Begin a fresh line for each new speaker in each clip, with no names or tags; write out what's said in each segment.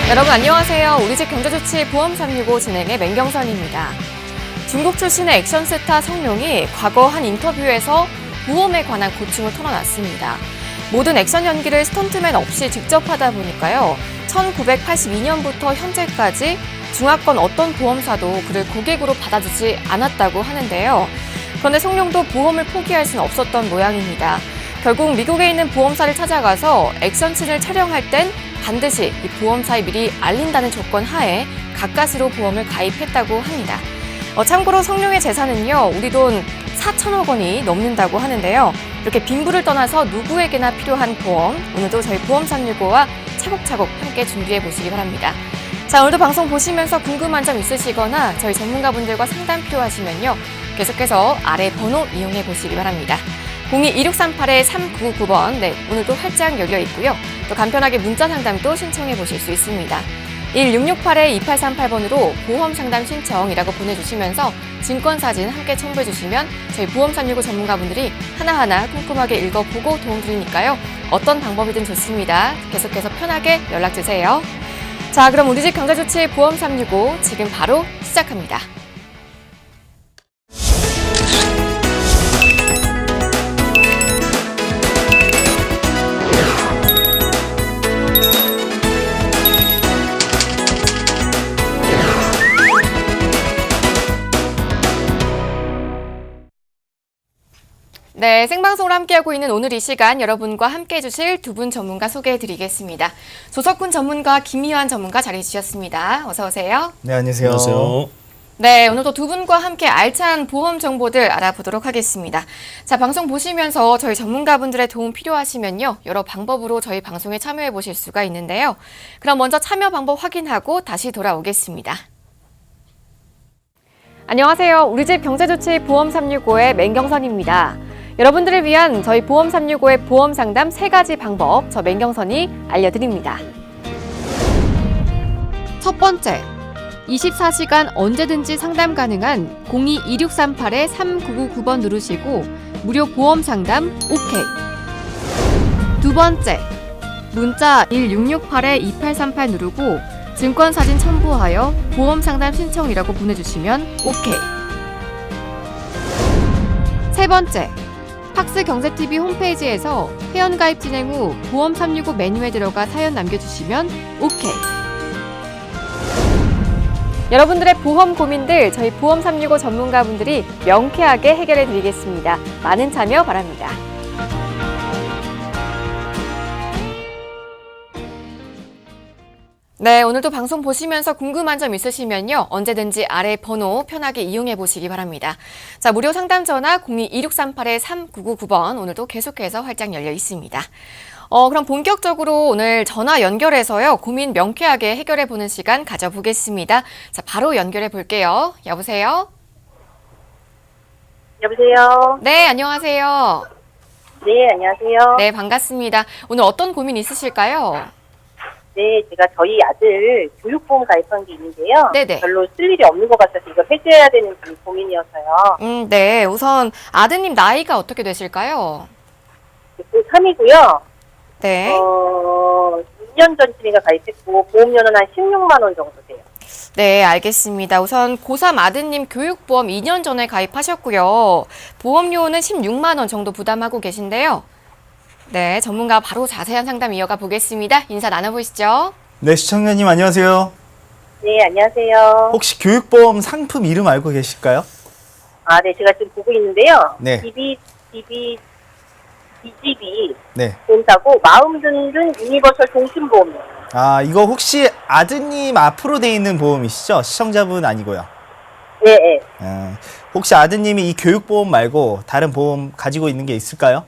여러분 안녕하세요. 우리집 경제조치 보험 365 진행의 맹경선입니다. 중국 출신의 액션 스타 성룡이 과거 한 인터뷰에서 보험에 관한 고충을 털어놨습니다. 모든 액션 연기를 스턴트맨 없이 직접 하다 보니까요. 1982년부터 현재까지 중화권 어떤 보험사도 그를 고객으로 받아주지 않았다고 하는데요. 그런데 성룡도 보험을 포기할 수는 없었던 모양입니다. 결국 미국에 있는 보험사를 찾아가서 액션씬을 촬영할 땐 반드시 이 보험사에 미리 알린다는 조건 하에 가까스로 보험을 가입했다고 합니다. 참고로 성룡의 재산은요, 우리 돈 4천억 원이 넘는다고 하는데요. 이렇게 빈부를 떠나서 누구에게나 필요한 보험, 오늘도 저희 보험 365와 차곡차곡 함께 준비해 보시기 바랍니다. 자, 오늘도 방송 보시면서 궁금한 점 있으시거나 저희 전문가분들과 상담 필요하시면요, 계속해서 아래 번호 이용해 보시기 바랍니다. 02-2638-3999번, 네, 오늘도 활짝 열려 있고요. 또 간편하게 문자 상담도 신청해 보실 수 있습니다. 1668-2838번으로 보험 상담 신청이라고 보내주시면서 증권사진 함께 첨부해 주시면 저희 보험 365 전문가분들이 하나하나 꼼꼼하게 읽어보고 도움드리니까요. 어떤 방법이든 좋습니다. 계속해서 편하게 연락주세요. 자, 그럼 우리집 경제조치 보험 365 지금 바로 시작합니다. 네, 생방송으로 함께하고 있는 오늘 이 시간 여러분과 함께해 주실 두 분 전문가 소개해드리겠습니다. 조석훈 전문가, 김희환 전문가 자리해 주셨습니다. 어서 오세요.
네, 안녕하세요.
안녕하세요.
네, 오늘도 두 분과 함께 알찬 보험 정보들 알아보도록 하겠습니다. 자, 방송 보시면서 저희 전문가분들의 도움 필요하시면요, 여러 방법으로 저희 방송에 참여해 보실 수가 있는데요. 그럼 먼저 참여 방법 확인하고 다시 돌아오겠습니다. 안녕하세요. 우리집 경제조치 보험 365의 맹경선입니다. 여러분들을 위한 저희 보험 365의 보험 상담 3가지 방법, 저 맹경선이 알려드립니다. 첫 번째, 24시간 언제든지 상담 가능한 02-2638-3999번 누르시고 무료 보험 상담 오케이. 두 번째, 문자 1668-2838 누르고 증권사진 첨부하여 보험 상담 신청이라고 보내주시면 오케이. 세 번째, 팍스 경제TV 홈페이지에서 회원가입 진행 후 보험 365 메뉴에 들어가 사연 남겨주시면 오케이. 여러분들의 보험 고민들 저희 보험 365 전문가분들이 명쾌하게 해결해 드리겠습니다. 많은 참여 바랍니다. 네, 오늘도 방송 보시면서 궁금한 점 있으시면요, 언제든지 아래 번호 편하게 이용해 보시기 바랍니다. 자, 무료 상담 전화 02-2638-3999번 오늘도 계속해서 활짝 열려 있습니다. 그럼 본격적으로 오늘 전화 연결해서요, 고민 명쾌하게 해결해 보는 시간 가져보겠습니다. 자, 바로 연결해 볼게요. 여보세요?
여보세요?
네, 안녕하세요.
네, 안녕하세요.
네, 반갑습니다. 오늘 어떤 고민 있으실까요?
네, 제가 저희 아들 교육보험 가입한 게 있는데요.
네네.
별로 쓸 일이 없는 것 같아서 이걸 해줘야 되는지 고민이어서요.
네, 우선 아드님 나이가 어떻게 되실까요?
고3이고요.
네.
2년 전쯤인가 가입했고 보험료는 한 16만 원 정도 돼요.
네, 알겠습니다. 우선 고3 아드님 교육보험 2년 전에 가입하셨고요. 보험료는 16만 원 정도 부담하고 계신데요. 네, 전문가 바로 자세한 상담 이어가 보겠습니다. 인사 나눠보시죠.
네, 시청자님 안녕하세요.
네, 안녕하세요.
혹시 교육보험 상품 이름 알고 계실까요?
아, 네, 제가 지금 보고 있는데요.
네.
DGB
네.
보험사고 마음 든든 유니버설 종신보험이요.
아, 이거 혹시 아드님 앞으로 돼 있는 보험이시죠? 시청자분 아니고요.
네, 네.
혹시 아드님이 이 교육보험 말고 다른 보험 가지고 있는 게 있을까요?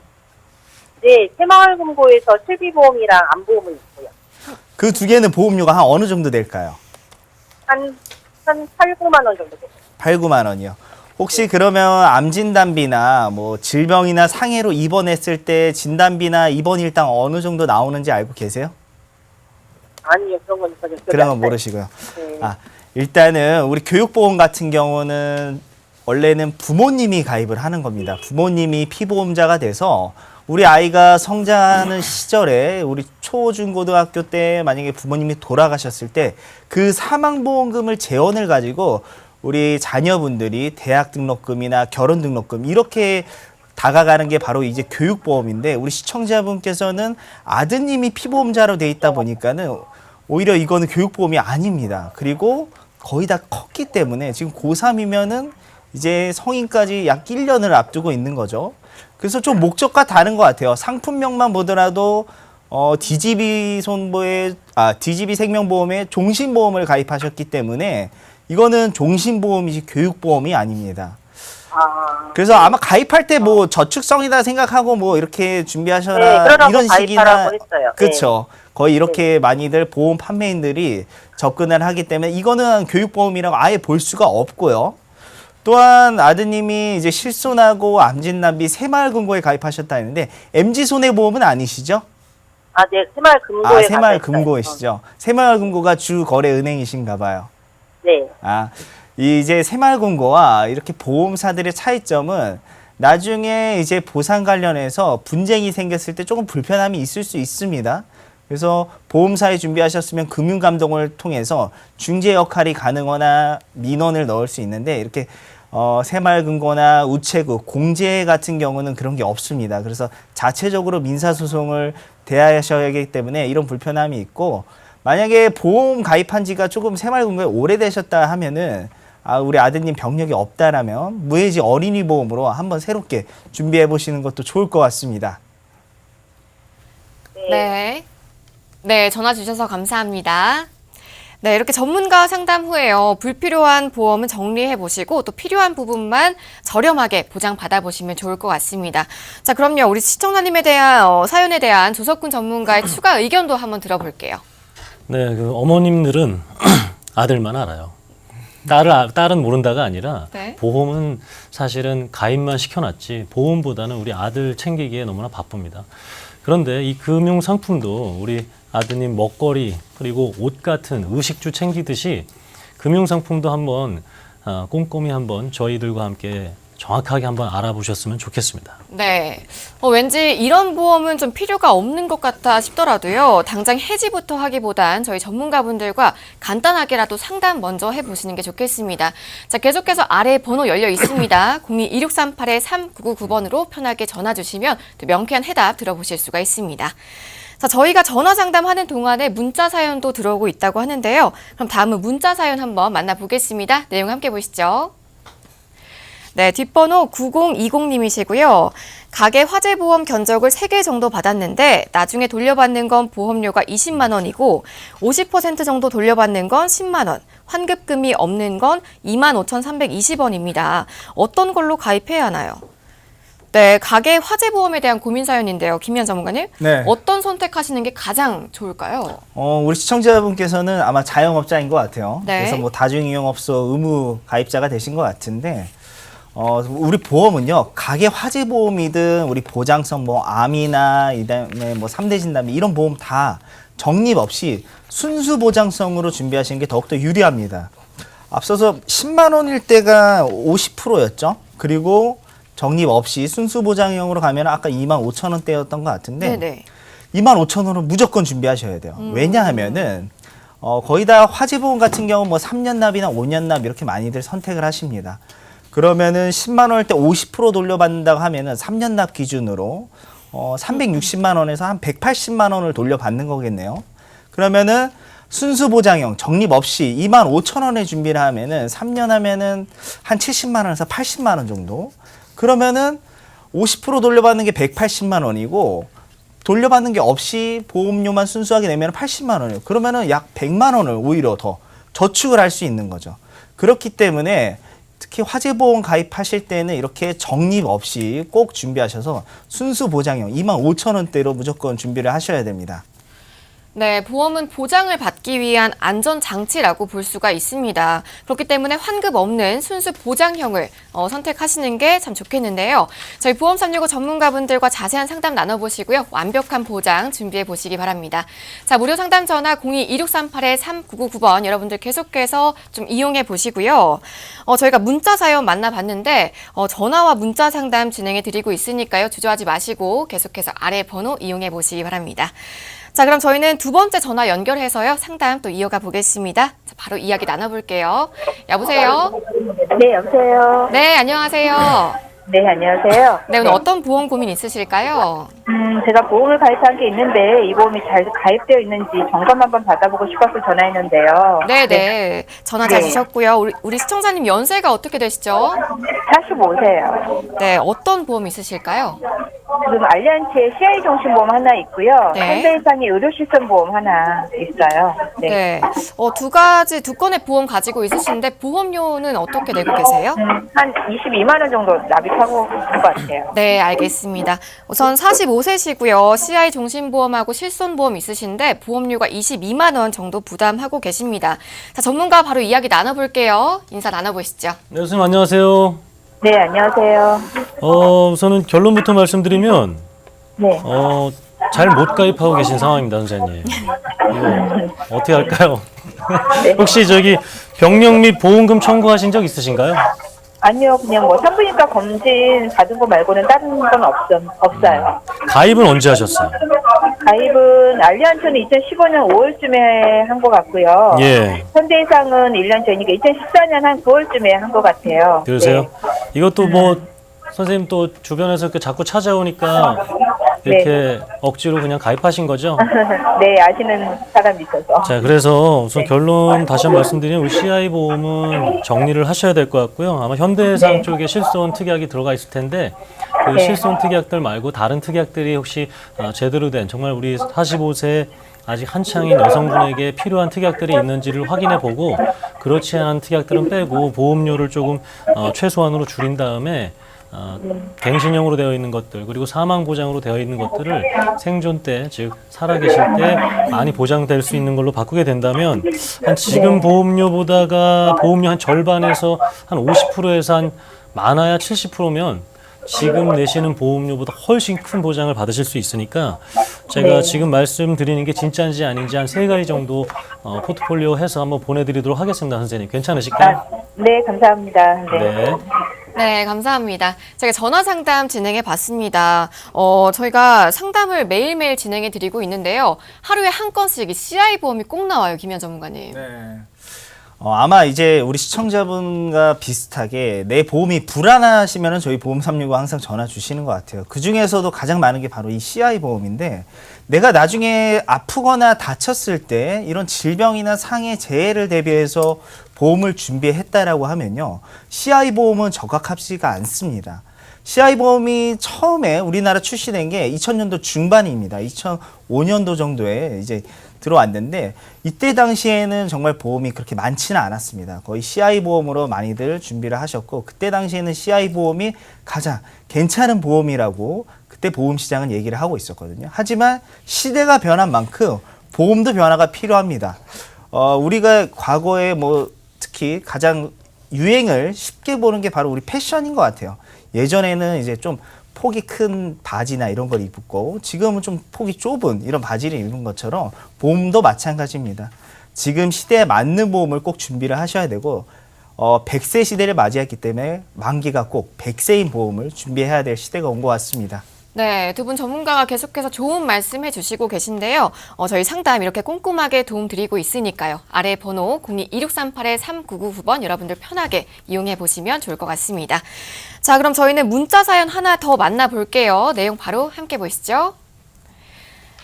네, 새마을금고에서 실비보험이랑 안보험은 있고요.
그 두 개는 보험료가 한 어느 정도 될까요?
한 8, 9만 원 정도 돼요.
8, 9만 원이요. 혹시 그러면 암 진단비나 뭐 질병이나 상해로 입원했을 때 진단비나 입원 일당 어느 정도 나오는지 알고 계세요?
아니요, 그런 건 전혀 기억이
그런
안
건
나요.
모르시고요.
네.
일단은 우리 교육보험 같은 경우는 원래는 부모님이 가입을 하는 겁니다. 부모님이 피보험자가 돼서 우리 아이가 성장하는 시절에 우리 초중고등학교 때 만약에 부모님이 돌아가셨을 때 그 사망보험금을 재원을 가지고 우리 자녀분들이 대학 등록금이나 결혼 등록금 이렇게 다가가는 게 바로 이제 교육보험인데 우리 시청자분께서는 아드님이 피보험자로 돼 있다 보니까는 오히려 이거는 교육보험이 아닙니다. 그리고 거의 다 컸기 때문에 지금 고3이면은 이제 성인까지 약 1년을 앞두고 있는 거죠. 그래서 좀 목적과 다른 것 같아요. 상품명만 보더라도 DGB DGB 생명보험에 종신보험을 가입하셨기 때문에 이거는 종신보험이지 교육보험이 아닙니다. 그래서 아마 가입할 때 뭐 저축성이다 생각하고 뭐 이렇게 준비하셔라
그러라고
이런 식이나
가입하라고 했어요.
그렇죠. 거의 이렇게 많이들 보험 판매인들이 접근을 하기 때문에 이거는 교육보험이라고 아예 볼 수가 없고요. 또한 아드님이 이제 실손하고 암진단비 새마을금고에 가입하셨다 했는데 MG손해보험은 아니시죠?
네, 새마을금고에
새마을금고이시죠. 새마을금고가 주 거래 은행이신가 봐요.
네.
이제 새마을금고와 이렇게 보험사들의 차이점은 나중에 이제 보상 관련해서 분쟁이 생겼을 때 조금 불편함이 있을 수 있습니다. 그래서 보험사에 준비하셨으면 금융감독을 통해서 중재 역할이 가능하거나 민원을 넣을 수 있는데 이렇게 새마을금고나 우체국, 공제 같은 경우는 그런 게 없습니다. 그래서 자체적으로 민사소송을 대하셔야 하기 때문에 이런 불편함이 있고 만약에 보험 가입한 지가 조금 새마을금고에 오래되셨다 하면은 우리 아드님 병력이 없다라면 무해지 어린이 보험으로 한번 새롭게 준비해 보시는 것도 좋을 것 같습니다.
네. 네, 전화 주셔서 감사합니다. 네, 이렇게 전문가 상담 후에요. 불필요한 보험은 정리해 보시고 또 필요한 부분만 저렴하게 보장 받아보시면 좋을 것 같습니다. 자, 그럼요. 우리 시청자님에 대한 사연에 대한 조석훈 전문가의 추가 의견도 한번 들어볼게요.
네, 그 어머님들은 아들만 알아요. 딸은 모른다가 아니라
네.
보험은 사실은 가입만 시켜놨지 보험보다는 우리 아들 챙기기에 너무나 바쁩니다. 그런데 이 금융 상품도 우리 아드님 먹거리 그리고 옷 같은 의식주 챙기듯이 금융 상품도 한번 꼼꼼히 한번 저희들과 함께 정확하게 한번 알아보셨으면 좋겠습니다.
네. 왠지 이런 보험은 좀 필요가 없는 것 같아 싶더라도요. 당장 해지부터 하기보단 저희 전문가분들과 간단하게라도 상담 먼저 해보시는 게 좋겠습니다. 자, 계속해서 아래 번호 열려 있습니다. 02-2638-3999번으로 편하게 전화 주시면 또 명쾌한 해답 들어보실 수가 있습니다. 자, 저희가 전화 상담하는 동안에 문자 사연도 들어오고 있다고 하는데요. 그럼 다음은 문자 사연 한번 만나보겠습니다. 내용 함께 보시죠. 네, 뒷번호 9020님이시고요. 가게 화재보험 견적을 3개 정도 받았는데 나중에 돌려받는 건 보험료가 20만 원이고 50% 정도 돌려받는 건 10만 원, 환급금이 없는 건 25,320원입니다. 어떤 걸로 가입해야 하나요? 네, 가게 화재보험에 대한 고민 사연인데요. 김미연 전문가님,
네.
어떤 선택하시는 게 가장 좋을까요?
우리 시청자분께서는 아마 자영업자인 것 같아요.
네.
그래서 뭐 다중이용업소 의무 가입자가 되신 것 같은데 우리 보험은요, 가게 화재보험이든 우리 보장성 뭐 암이나 이다음에 뭐 3대 진단비 이런 보험 다 적립 없이 순수 보장성으로 준비하시는 게 더욱더 유리합니다. 앞서서 10만 원일 때가 50%였죠. 그리고 적립 없이 순수 보장형으로 가면 아까 25,000원대였던 것 같은데
네네.
25,000원은 무조건 준비하셔야 돼요. 왜냐하면은 거의 다 화재보험 같은 경우 뭐 3년 납이나 5년 납 이렇게 많이들 선택을 하십니다. 그러면은 10만 원일 때 50% 돌려받는다고 하면은 3년 납 기준으로 360만 원에서 한 180만 원을 돌려받는 거겠네요. 그러면은 순수 보장형 적립 없이 25,000원에 준비를 하면은 3년 하면은 한 70만 원에서 80만 원 정도. 그러면은 50% 돌려받는 게 180만 원이고 돌려받는 게 없이 보험료만 순수하게 내면 80만 원이에요. 그러면은 약 100만 원을 오히려 더 저축을 할 수 있는 거죠. 그렇기 때문에 특히 화재보험 가입하실 때는 이렇게 적립 없이 꼭 준비하셔서 순수 보장형 25,000원대로 무조건 준비를 하셔야 됩니다.
네, 보험은 보장을 받기 위한 안전장치라고 볼 수가 있습니다. 그렇기 때문에 환급 없는 순수 보장형을 선택하시는 게 참 좋겠는데요. 저희 보험 365 전문가분들과 자세한 상담 나눠보시고요. 완벽한 보장 준비해 보시기 바랍니다. 자, 무료 상담 전화 02-2638-3999번 여러분들 계속해서 좀 이용해 보시고요. 저희가 문자 사연 만나봤는데 전화와 문자 상담 진행해 드리고 있으니까요. 주저하지 마시고 계속해서 아래 번호 이용해 보시기 바랍니다. 자, 그럼 저희는 두 번째 전화 연결해서요. 상담 또 이어가 보겠습니다. 자, 바로 이야기 나눠볼게요. 여보세요?
네, 여보세요.
네, 안녕하세요.
네, 안녕하세요.
네, 오늘 어떤 보험 고민 있으실까요?
제가 보험을 가입한 게 있는데 이 보험이 잘 가입되어 있는지 점검 한번 받아보고 싶어서 전화했는데요.
네. 전화 잘
네.
주셨고요. 우리 시청자님 연세가 어떻게 되시죠?
45세요.
네, 어떤 보험 있으실까요?
지금 알리안츠의 CI 종신보험 하나 있고요.
네.
현대해상의 의료실손보험 하나 있어요. 네.
네. 두 건의 보험 가지고 있으신데 보험료는 어떻게 내고 계세요?
한 22만 원 정도 납입하고 있는 것 같아요.
네, 알겠습니다. 우선 45세시고요. CI 종신보험하고 실손보험 있으신데 보험료가 22만 원 정도 부담하고 계십니다. 자, 전문가 바로 이야기 나눠볼게요. 인사 나눠보시죠.
네, 선생님 안녕하세요.
네, 안녕하세요.
우선은 결론부터 말씀드리면
네.
잘 못 가입하고 계신 상황입니다, 선생님. 이거 어떻게 할까요?
네.
혹시 병력 및 보험금 청구하신 적 있으신가요?
아니요, 그냥 뭐 산부인과 검진 받은 거 말고는 다른 건 없어요.
가입은 언제 하셨어요?
가입은 알리안츠는 2015년 5월쯤에 한 것 같고요.
예.
현대해상은 1년 전이니까 2014년 한 9월쯤에 한 것 같아요.
그러세요?
네.
이것도 선생님 또 주변에서 이렇게 자꾸 찾아오니까 이렇게 억지로 그냥 가입하신 거죠?
네, 아시는 사람이 있어서.
자, 그래서 우선 결론 다시 한번 말씀드리면 우리 CI 보험은 정리를 하셔야 될 것 같고요. 아마 현대해상
네.
쪽에 실손 특약이 들어가 있을 텐데 그
네.
실손 특약들 말고 다른 특약들이 혹시 제대로 된 정말 우리 45세 아직 한창인 여성분에게 필요한 특약들이 있는지를 확인해 보고 그렇지 않은 특약들은 빼고 보험료를 조금 최소한으로 줄인 다음에 갱신형으로 되어 있는 것들 그리고 사망 보장으로 되어 있는 것들을 생존 때, 즉 살아계실 때 많이 보장될 수 있는 걸로 바꾸게 된다면 한 지금 보험료보다가 보험료 한 절반에서 한 50%에서 한 많아야 70%면 지금 내시는 보험료보다 훨씬 큰 보장을 받으실 수 있으니까 제가
네.
지금 말씀드리는 게 진짜인지 아닌지 한 3가지 정도 포트폴리오 해서 한번 보내드리도록 하겠습니다. 선생님 괜찮으실까요?
네, 감사합니다.
네.
네, 감사합니다. 제가 전화 상담 진행해 봤습니다. 저희가 상담을 매일매일 진행해 드리고 있는데요. 하루에 한 건씩 CI 보험이 꼭 나와요, 김현 전문가님.
네. 아마 이제 우리 시청자분과 비슷하게 내 보험이 불안하시면은 저희 보험 365 항상 전화 주시는 것 같아요. 그 중에서도 가장 많은 게 바로 이 CI 보험인데 내가 나중에 아프거나 다쳤을 때 이런 질병이나 상해 재해를 대비해서 보험을 준비했다라고 하면요. CI 보험은 적합하지가 않습니다. CI 보험이 처음에 우리나라 출시된 게 2000년도 중반입니다. 2005년도 정도에 이제 들어왔는데 이때 당시에는 정말 보험이 그렇게 많지는 않았습니다. 거의 CI 보험으로 많이들 준비를 하셨고 그때 당시에는 CI 보험이 가장 괜찮은 보험이라고 그때 보험 시장은 얘기를 하고 있었거든요. 하지만 시대가 변한 만큼 보험도 변화가 필요합니다. 우리가 과거에 특히 가장 유행을 쉽게 보는 게 바로 우리 패션인 것 같아요. 예전에는 이제 좀 폭이 큰 바지나 이런 걸 입고 지금은 좀 폭이 좁은 이런 바지를 입는 것처럼 보험도 마찬가지입니다. 지금 시대에 맞는 보험을 꼭 준비를 하셔야 되고 100세 시대를 맞이했기 때문에 만기가 꼭 100세인 보험을 준비해야 될 시대가 온 것 같습니다.
네, 두 분 전문가가 계속해서 좋은 말씀 해주시고 계신데요. 저희 상담 이렇게 꼼꼼하게 도움드리고 있으니까요. 아래 번호 02-2638-3999번 여러분들 편하게 이용해 보시면 좋을 것 같습니다. 자, 그럼 저희는 문자 사연 하나 더 만나볼게요. 내용 바로 함께 보시죠.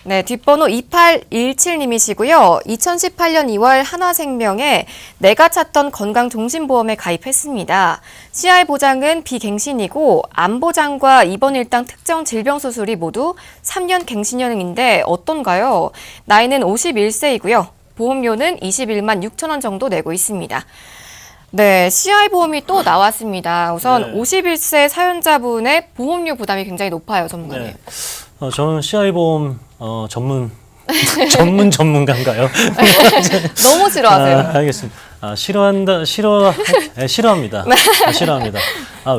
네, 뒷번호 2817님이시고요. 2018년 2월 한화생명에 내가 찾던 건강종신보험에 가입했습니다. CI 보장은 비갱신이고 암보장과 입원 일당 특정 질병 수술이 모두 3년 갱신형인데 어떤가요? 나이는 51세이고요. 보험료는 21만 6천 원 정도 내고 있습니다. 네, CI 보험이 또 나왔습니다. 우선 51세 사연자분의 보험료 부담이 굉장히 높아요, 전문가님.
저는 CI 보험 전문 전문가인가요?
너무 싫어하세요.
알겠습니다. 싫어합니다. 싫어합니다.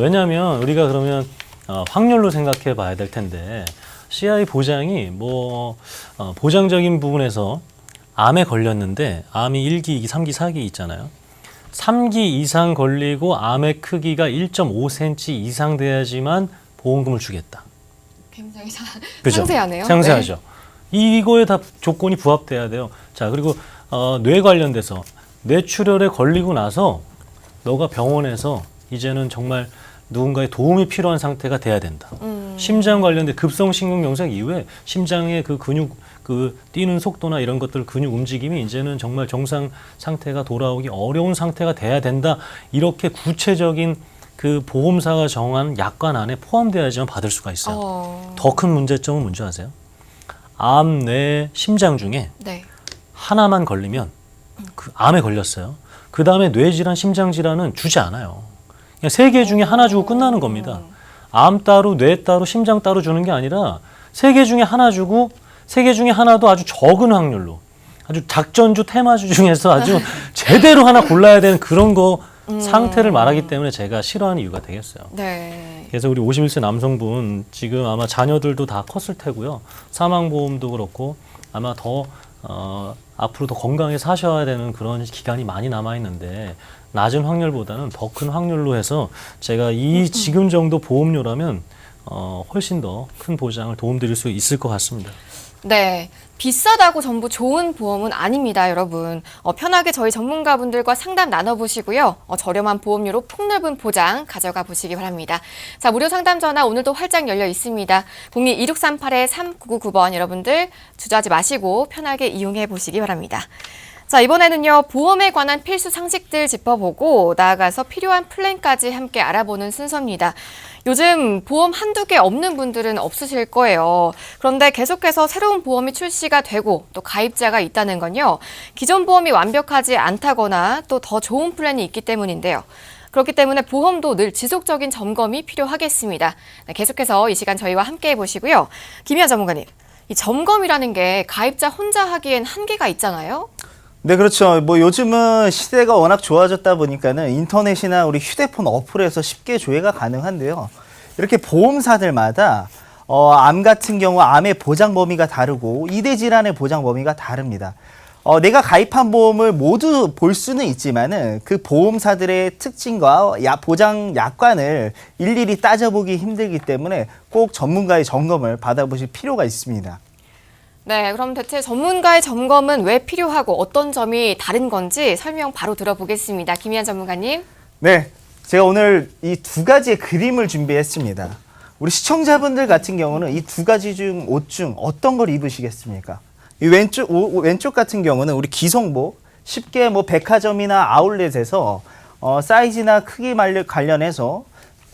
왜냐하면 우리가 그러면 확률로 생각해 봐야 될 텐데 CI 보장이 보장적인 부분에서 암에 걸렸는데 암이 1기, 2기, 3기, 4기 있잖아요. 3기 이상 걸리고 암의 크기가 1.5cm 이상 돼야지만 보험금을 주겠다.
굉장히
그죠?
상세하네요.
상세하죠. 이거에 다 조건이 부합돼야 돼요. 자, 그리고 뇌 관련돼서 뇌출혈에 걸리고 나서 너가 병원에서 이제는 정말 누군가의 도움이 필요한 상태가 돼야 된다. 심장 관련된 급성심근경색 이후에 심장의 그 근육 뛰는 속도나 이런 것들 근육 움직임이 이제는 정말 정상 상태가 돌아오기 어려운 상태가 돼야 된다. 이렇게 구체적인 그 보험사가 정한 약관 안에 포함돼야지만 받을 수가 있어요. 더 큰 문제점은 뭔지 아세요? 암, 뇌, 심장 중에
네.
하나만 걸리면 그 암에 걸렸어요. 그 다음에 뇌질환, 심장질환은 주지 않아요. 그냥 3개 중에 하나 주고 끝나는 겁니다. 암 따로, 뇌 따로, 심장 따로 주는 게 아니라 3개 중에 하나 주고 3개 중에 하나도 아주 적은 확률로 아주 작전주, 테마주 중에서 아주 제대로 하나 골라야 되는 그런 거 상태를 말하기 때문에 제가 싫어하는 이유가 되겠어요.
네.
그래서 우리 51세 남성분 지금 아마 자녀들도 다 컸을 테고요. 사망보험도 그렇고 아마 더 앞으로 더 건강하게 사셔야 되는 그런 기간이 많이 남아있는데 낮은 확률보다는 더 큰 확률로 해서 제가 이 지금 정도 보험료라면 훨씬 더 큰 보장을 도움드릴 수 있을 것 같습니다.
네. 비싸다고 전부 좋은 보험은 아닙니다, 여러분. 편하게 저희 전문가분들과 상담 나눠보시고요. 저렴한 보험료로 폭넓은 보장 가져가 보시기 바랍니다. 자, 무료 상담 전화 오늘도 활짝 열려 있습니다. 02-2638-3999번 여러분들 주저하지 마시고 편하게 이용해 보시기 바랍니다. 자, 이번에는요, 보험에 관한 필수 상식들 짚어보고 나아가서 필요한 플랜까지 함께 알아보는 순서입니다. 요즘 보험 한두 개 없는 분들은 없으실 거예요. 그런데 계속해서 새로운 보험이 출시가 되고 또 가입자가 있다는 건요, 기존 보험이 완벽하지 않다거나 또 더 좋은 플랜이 있기 때문인데요. 그렇기 때문에 보험도 늘 지속적인 점검이 필요하겠습니다. 네, 계속해서 이 시간 저희와 함께 해보시고요. 김희아 전문가님, 이 점검이라는 게 가입자 혼자 하기엔 한계가 있잖아요?
네, 그렇죠. 요즘은 시대가 워낙 좋아졌다 보니까는 인터넷이나 우리 휴대폰 어플에서 쉽게 조회가 가능한데요. 이렇게 보험사들마다 암 같은 경우 암의 보장 범위가 다르고 이대 질환의 보장 범위가 다릅니다. 내가 가입한 보험을 모두 볼 수는 있지만은 그 보험사들의 특징과 보장 약관을 일일이 따져보기 힘들기 때문에 꼭 전문가의 점검을 받아보실 필요가 있습니다.
네, 그럼 대체 전문가의 점검은 왜 필요하고 어떤 점이 다른 건지 설명 바로 들어보겠습니다. 김희안 전문가님.
네, 제가 오늘 이 2가지의 그림을 준비했습니다. 우리 시청자분들 같은 경우는 이 2가지 중 옷 중 어떤 걸 입으시겠습니까? 이 왼쪽 같은 경우는 우리 기성복, 쉽게 백화점이나 아울렛에서 사이즈나 크기 관련해서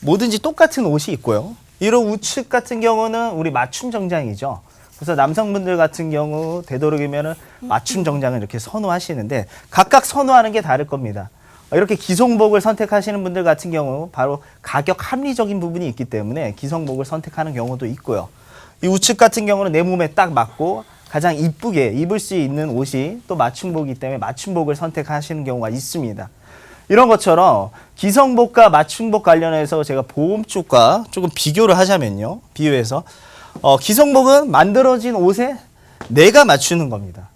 뭐든지 똑같은 옷이 있고요. 이런 우측 같은 경우는 우리 맞춤 정장이죠. 그래서 남성분들 같은 경우 되도록이면 맞춤 정장을 이렇게 선호하시는데 각각 선호하는 게 다를 겁니다. 이렇게 기성복을 선택하시는 분들 같은 경우 바로 가격 합리적인 부분이 있기 때문에 기성복을 선택하는 경우도 있고요. 이 우측 같은 경우는 내 몸에 딱 맞고 가장 이쁘게 입을 수 있는 옷이 또 맞춤복이기 때문에 맞춤복을 선택하시는 경우가 있습니다. 이런 것처럼 기성복과 맞춤복 관련해서 제가 보험 쪽과 조금 비교를 하자면요. 비교해서 기성복은 만들어진 옷에 내가 맞추는 겁니다.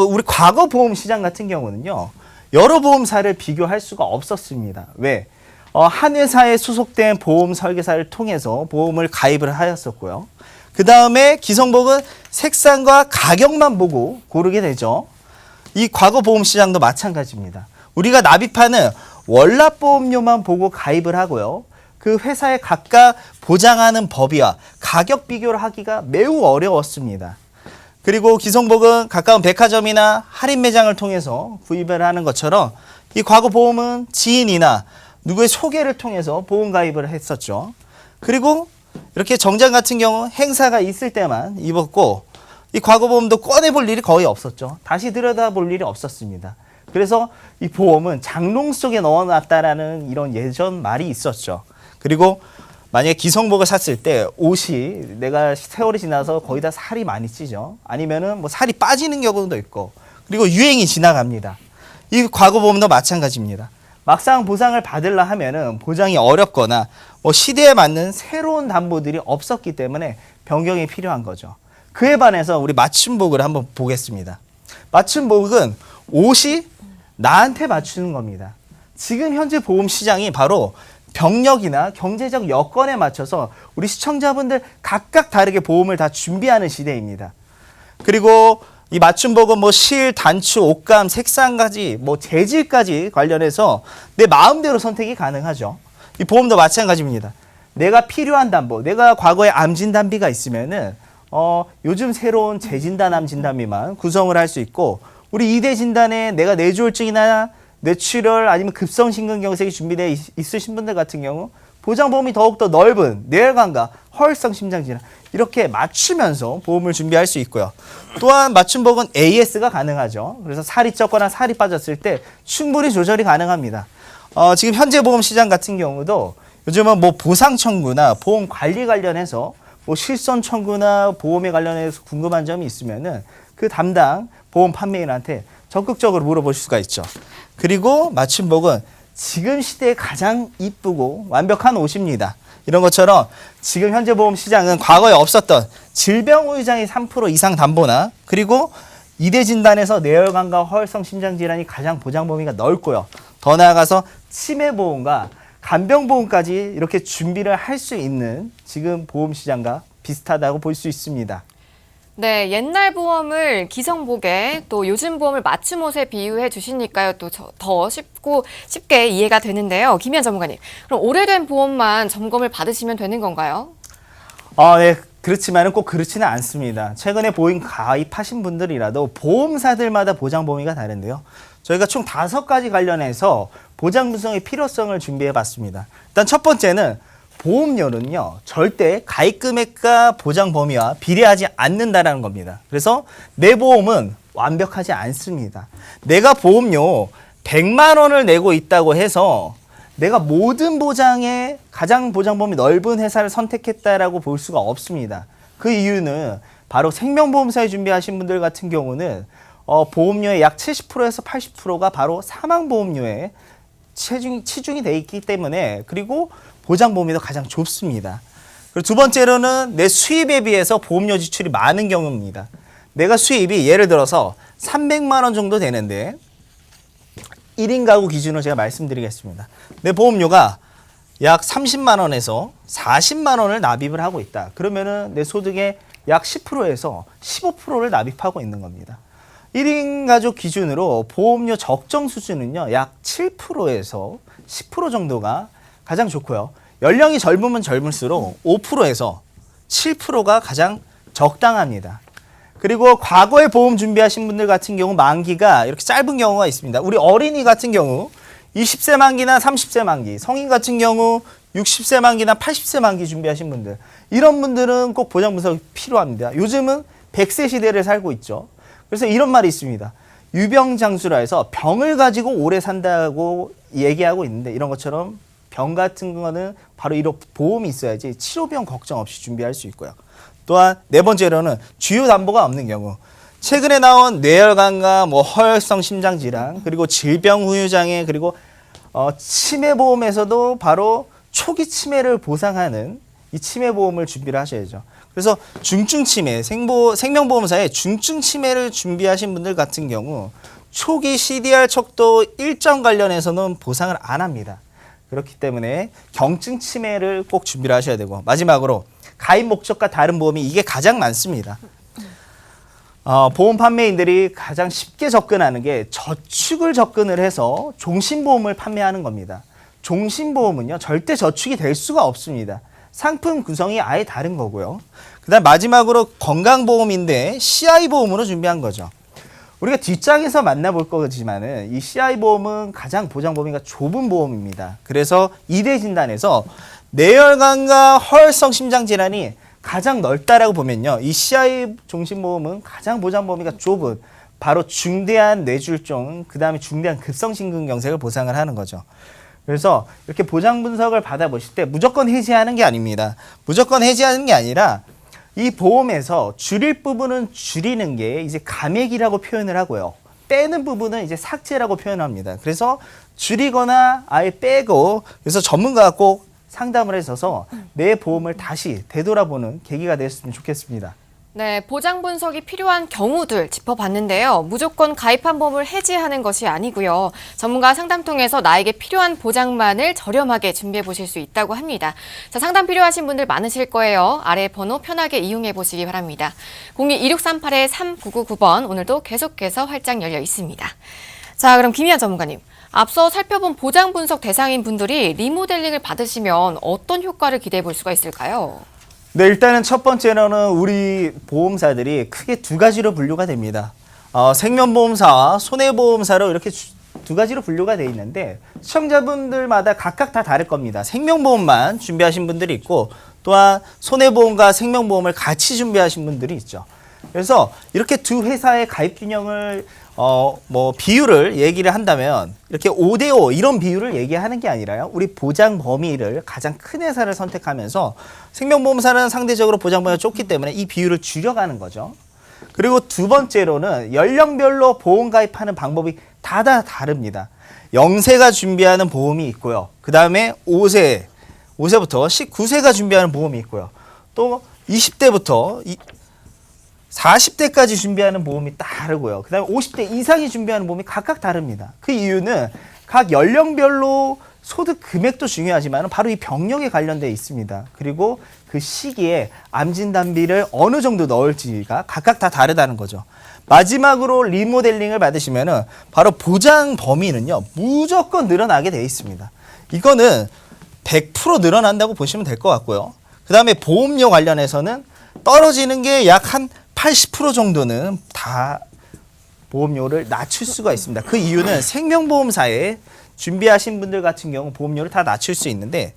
우리 과거 보험 시장 같은 경우는요, 여러 보험사를 비교할 수가 없었습니다. 왜? 한 회사에 소속된 보험 설계사를 통해서 보험을 가입을 하였었고요. 그 다음에 기성복은 색상과 가격만 보고 고르게 되죠. 이 과거 보험 시장도 마찬가지입니다. 우리가 납입하는 월납보험료만 보고 가입을 하고요. 그 회사에 각각 보장하는 법이와 가격 비교를 하기가 매우 어려웠습니다. 그리고 기성복은 가까운 백화점이나 할인 매장을 통해서 구입을 하는 것처럼 이 과거 보험은 지인이나 누구의 소개를 통해서 보험 가입을 했었죠. 그리고 이렇게 정장 같은 경우 행사가 있을 때만 입었고 이 과거 보험도 꺼내볼 일이 거의 없었죠. 다시 들여다볼 일이 없었습니다. 그래서 이 보험은 장롱 속에 넣어놨다라는 이런 예전 말이 있었죠. 그리고 만약에 기성복을 샀을 때 옷이 내가 세월이 지나서 거의 다 살이 많이 찌죠. 아니면은 뭐 살이 빠지는 경우도 있고, 그리고 유행이 지나갑니다. 이 과거 보험도 마찬가지입니다. 막상 보상을 받으려 하면은 보장이 어렵거나 뭐 시대에 맞는 새로운 담보들이 없었기 때문에 변경이 필요한 거죠. 그에 반해서 우리 맞춤복을 한번 보겠습니다. 맞춤복은 옷이 나한테 맞추는 겁니다. 지금 현재 보험 시장이 바로 병력이나 경제적 여건에 맞춰서 우리 시청자분들 각각 다르게 보험을 다 준비하는 시대입니다. 그리고 이 맞춤복은 뭐 실, 단추, 옷감, 색상까지 뭐 재질까지 관련해서 내 마음대로 선택이 가능하죠. 이 보험도 마찬가지입니다. 내가 필요한 담보, 내가 과거에 암 진단비가 있으면은 요즘 새로운 재진단 암 진단비만 구성을 할 수 있고, 우리 2대 진단에 내가 뇌졸중이나 뇌출혈 아니면 급성심근경색이 준비되어 있으신 분들 같은 경우 보장보험이 더욱더 넓은 뇌혈관과 허혈성 심장질환 이렇게 맞추면서 보험을 준비할 수 있고요. 또한 맞춤복은 AS가 가능하죠. 그래서 살이 쪘거나 살이 빠졌을 때 충분히 조절이 가능합니다. 지금 현재 보험 시장 같은 경우도 요즘은 뭐 보상 청구나 보험 관리 관련해서 뭐 실손 청구나 보험에 관련해서 궁금한 점이 있으면은 그 담당 보험 판매인한테 적극적으로 물어보실 수가 있죠. 그리고 맞춤복은 지금 시대에 가장 이쁘고 완벽한 옷입니다. 이런 것처럼 지금 현재 보험 시장은 과거에 없었던 질병 후유장애 3% 이상 담보나, 그리고 2대 진단에서 뇌혈관과 허혈성 심장질환이 가장 보장 범위가 넓고요. 더 나아가서 치매보험과 간병보험까지 이렇게 준비를 할 수 있는 지금 보험 시장과 비슷하다고 볼 수 있습니다.
네, 옛날 보험을 기성복에 또 요즘 보험을 맞춤옷에 비유해 주시니까요. 또 더 쉽게 이해가 되는데요. 김희연 전문가님, 그럼 오래된 보험만 점검을 받으시면 되는 건가요?
네. 그렇지만은 꼭 그렇지는 않습니다. 최근에 보험 가입하신 분들이라도 보험사들마다 보장 범위가 다른데요. 저희가 총 5가지 관련해서 보장 구성의 필요성을 준비해 봤습니다. 일단 첫 번째는 보험료는요, 절대 가입 금액과 보장 범위와 비례하지 않는다는 겁니다. 그래서 내 보험은 완벽하지 않습니다. 내가 보험료 100만 원을 내고 있다고 해서 내가 모든 보장에 가장 보장 범위 넓은 회사를 선택했다라고 볼 수가 없습니다. 그 이유는 바로 생명보험사에 준비하신 분들 같은 경우는 보험료의 약 70%에서 80%가 바로 사망보험료에 치중이 돼 있기 때문에, 그리고 보장 범위도 가장 좁습니다. 그리고 두 번째로는 내 수입에 비해서 보험료 지출이 많은 경우입니다. 내가 수입이 예를 들어서 300만 원 정도 되는데 1인 가구 기준으로 제가 말씀드리겠습니다. 내 보험료가 약 30만 원에서 40만 원을 납입을 하고 있다. 그러면은 내 소득의 약 10%에서 15%를 납입하고 있는 겁니다. 1인 가족 기준으로 보험료 적정 수준은요, 약 7%에서 10% 정도가 가장 좋고요. 연령이 젊으면 젊을수록 5%에서 7%가 가장 적당합니다. 그리고 과거에 보험 준비하신 분들 같은 경우 만기가 이렇게 짧은 경우가 있습니다. 우리 어린이 같은 경우 20세 만기나 30세 만기, 성인 같은 경우 60세 만기나 80세 만기 준비하신 분들, 이런 분들은 꼭 보장 분석이 필요합니다. 요즘은 100세 시대를 살고 있죠. 그래서 이런 말이 있습니다. 유병장수라 해서 병을 가지고 오래 산다고 얘기하고 있는데, 이런 것처럼 병 같은 거는 바로 이런 보험이 있어야지 치료비용 걱정 없이 준비할 수 있고요. 또한 네 번째로는 주요 담보가 없는 경우, 최근에 나온 뇌혈관과 뭐 허혈성 심장질환, 그리고 질병 후유장애, 그리고 치매보험에서도 바로 초기 치매를 보상하는 이 치매보험을 준비를 하셔야죠. 그래서 중증 치매, 생명보험사에 중증 치매를 준비하신 분들 같은 경우 초기 CDR 척도 일정 관련해서는 보상을 안 합니다. 그렇기 때문에 경증 치매를 꼭 준비를 하셔야 되고, 마지막으로 가입 목적과 다른 보험이 이게 가장 많습니다. 보험 판매인들이 가장 쉽게 접근하는 게 저축을 접근을 해서 종신보험을 판매하는 겁니다. 종신보험은요, 절대 저축이 될 수가 없습니다. 상품 구성이 아예 다른 거고요. 그다음 마지막으로 건강보험인데 CI보험으로 준비한 거죠. 우리가 뒷장에서 만나볼 거지만은 이 CI보험은 가장 보장 범위가 좁은 보험입니다. 그래서 2대 진단에서 뇌혈관과 허혈성 심장질환이 가장 넓다라고 보면요, 이 CI 종신보험은 가장 보장 범위가 좁은 바로 중대한 뇌졸중, 그 다음에 중대한 급성심근경색을 보상을 하는 거죠. 그래서 이렇게 보장 분석을 받아보실 때 무조건 해지하는 게 아닙니다. 무조건 해지하는 게 아니라 이 보험에서 줄일 부분은 줄이는 게 이제 감액이라고 표현을 하고요. 빼는 부분은 이제 삭제라고 표현합니다. 그래서 줄이거나 아예 빼고, 그래서 전문가가 꼭 상담을 해서서 내 보험을 다시 되돌아보는 계기가 됐으면 좋겠습니다.
네, 보장 분석이 필요한 경우들 짚어봤는데요. 무조건 가입한 보험을 해지하는 것이 아니고요. 전문가 상담 통해서 나에게 필요한 보장만을 저렴하게 준비해 보실 수 있다고 합니다. 자, 상담 필요하신 분들 많으실 거예요. 아래 번호 편하게 이용해 보시기 바랍니다. 02-2638-3999번 오늘도 계속해서 활짝 열려 있습니다. 자, 그럼 김희연 전문가님. 앞서 살펴본 보장 분석 대상인 분들이 리모델링을 받으시면 어떤 효과를 기대해 볼 수가 있을까요?
네, 일단은 첫 번째로는 우리 보험사들이 크게 두 가지로 분류가 됩니다. 생명보험사와 손해보험사로 이렇게 두 가지로 분류가 되어 있는데 시청자분들마다 각각 다 다를 겁니다. 생명보험만 준비하신 분들이 있고 또한 손해보험과 생명보험을 같이 준비하신 분들이 있죠. 그래서 이렇게 두 회사의 가입 균형을 비율을 얘기를 한다면 이렇게 5대5 이런 비율을 얘기하는 게 아니라요. 우리 보장 범위를 가장 큰 회사를 선택하면서 생명보험사는 상대적으로 보장 범위가 좁기 때문에 이 비율을 줄여가는 거죠. 그리고 두 번째로는 연령별로 보험 가입하는 방법이 다 다릅니다. 0세가 준비하는 보험이 있고요. 그 다음에 5세부터 19세가 준비하는 보험이 있고요. 또 20대부터 40대까지 준비하는 보험이 다르고요. 그 다음에 50대 이상이 준비하는 보험이 각각 다릅니다. 그 이유는 각 연령별로 소득 금액도 중요하지만 바로 이 병력에 관련되어 있습니다. 그리고 그 시기에 암 진단비를 어느 정도 넣을지가 각각 다 다르다는 거죠. 마지막으로 리모델링을 받으시면은 바로 보장 범위는요, 무조건 늘어나게 되어 있습니다. 이거는 100% 늘어난다고 보시면 될 것 같고요. 그 다음에 보험료 관련해서는 떨어지는 게 약 한 80% 정도는 다 보험료를 낮출 수가 있습니다. 그 이유는 생명보험사에 준비하신 분들 같은 경우 보험료를 다 낮출 수 있는데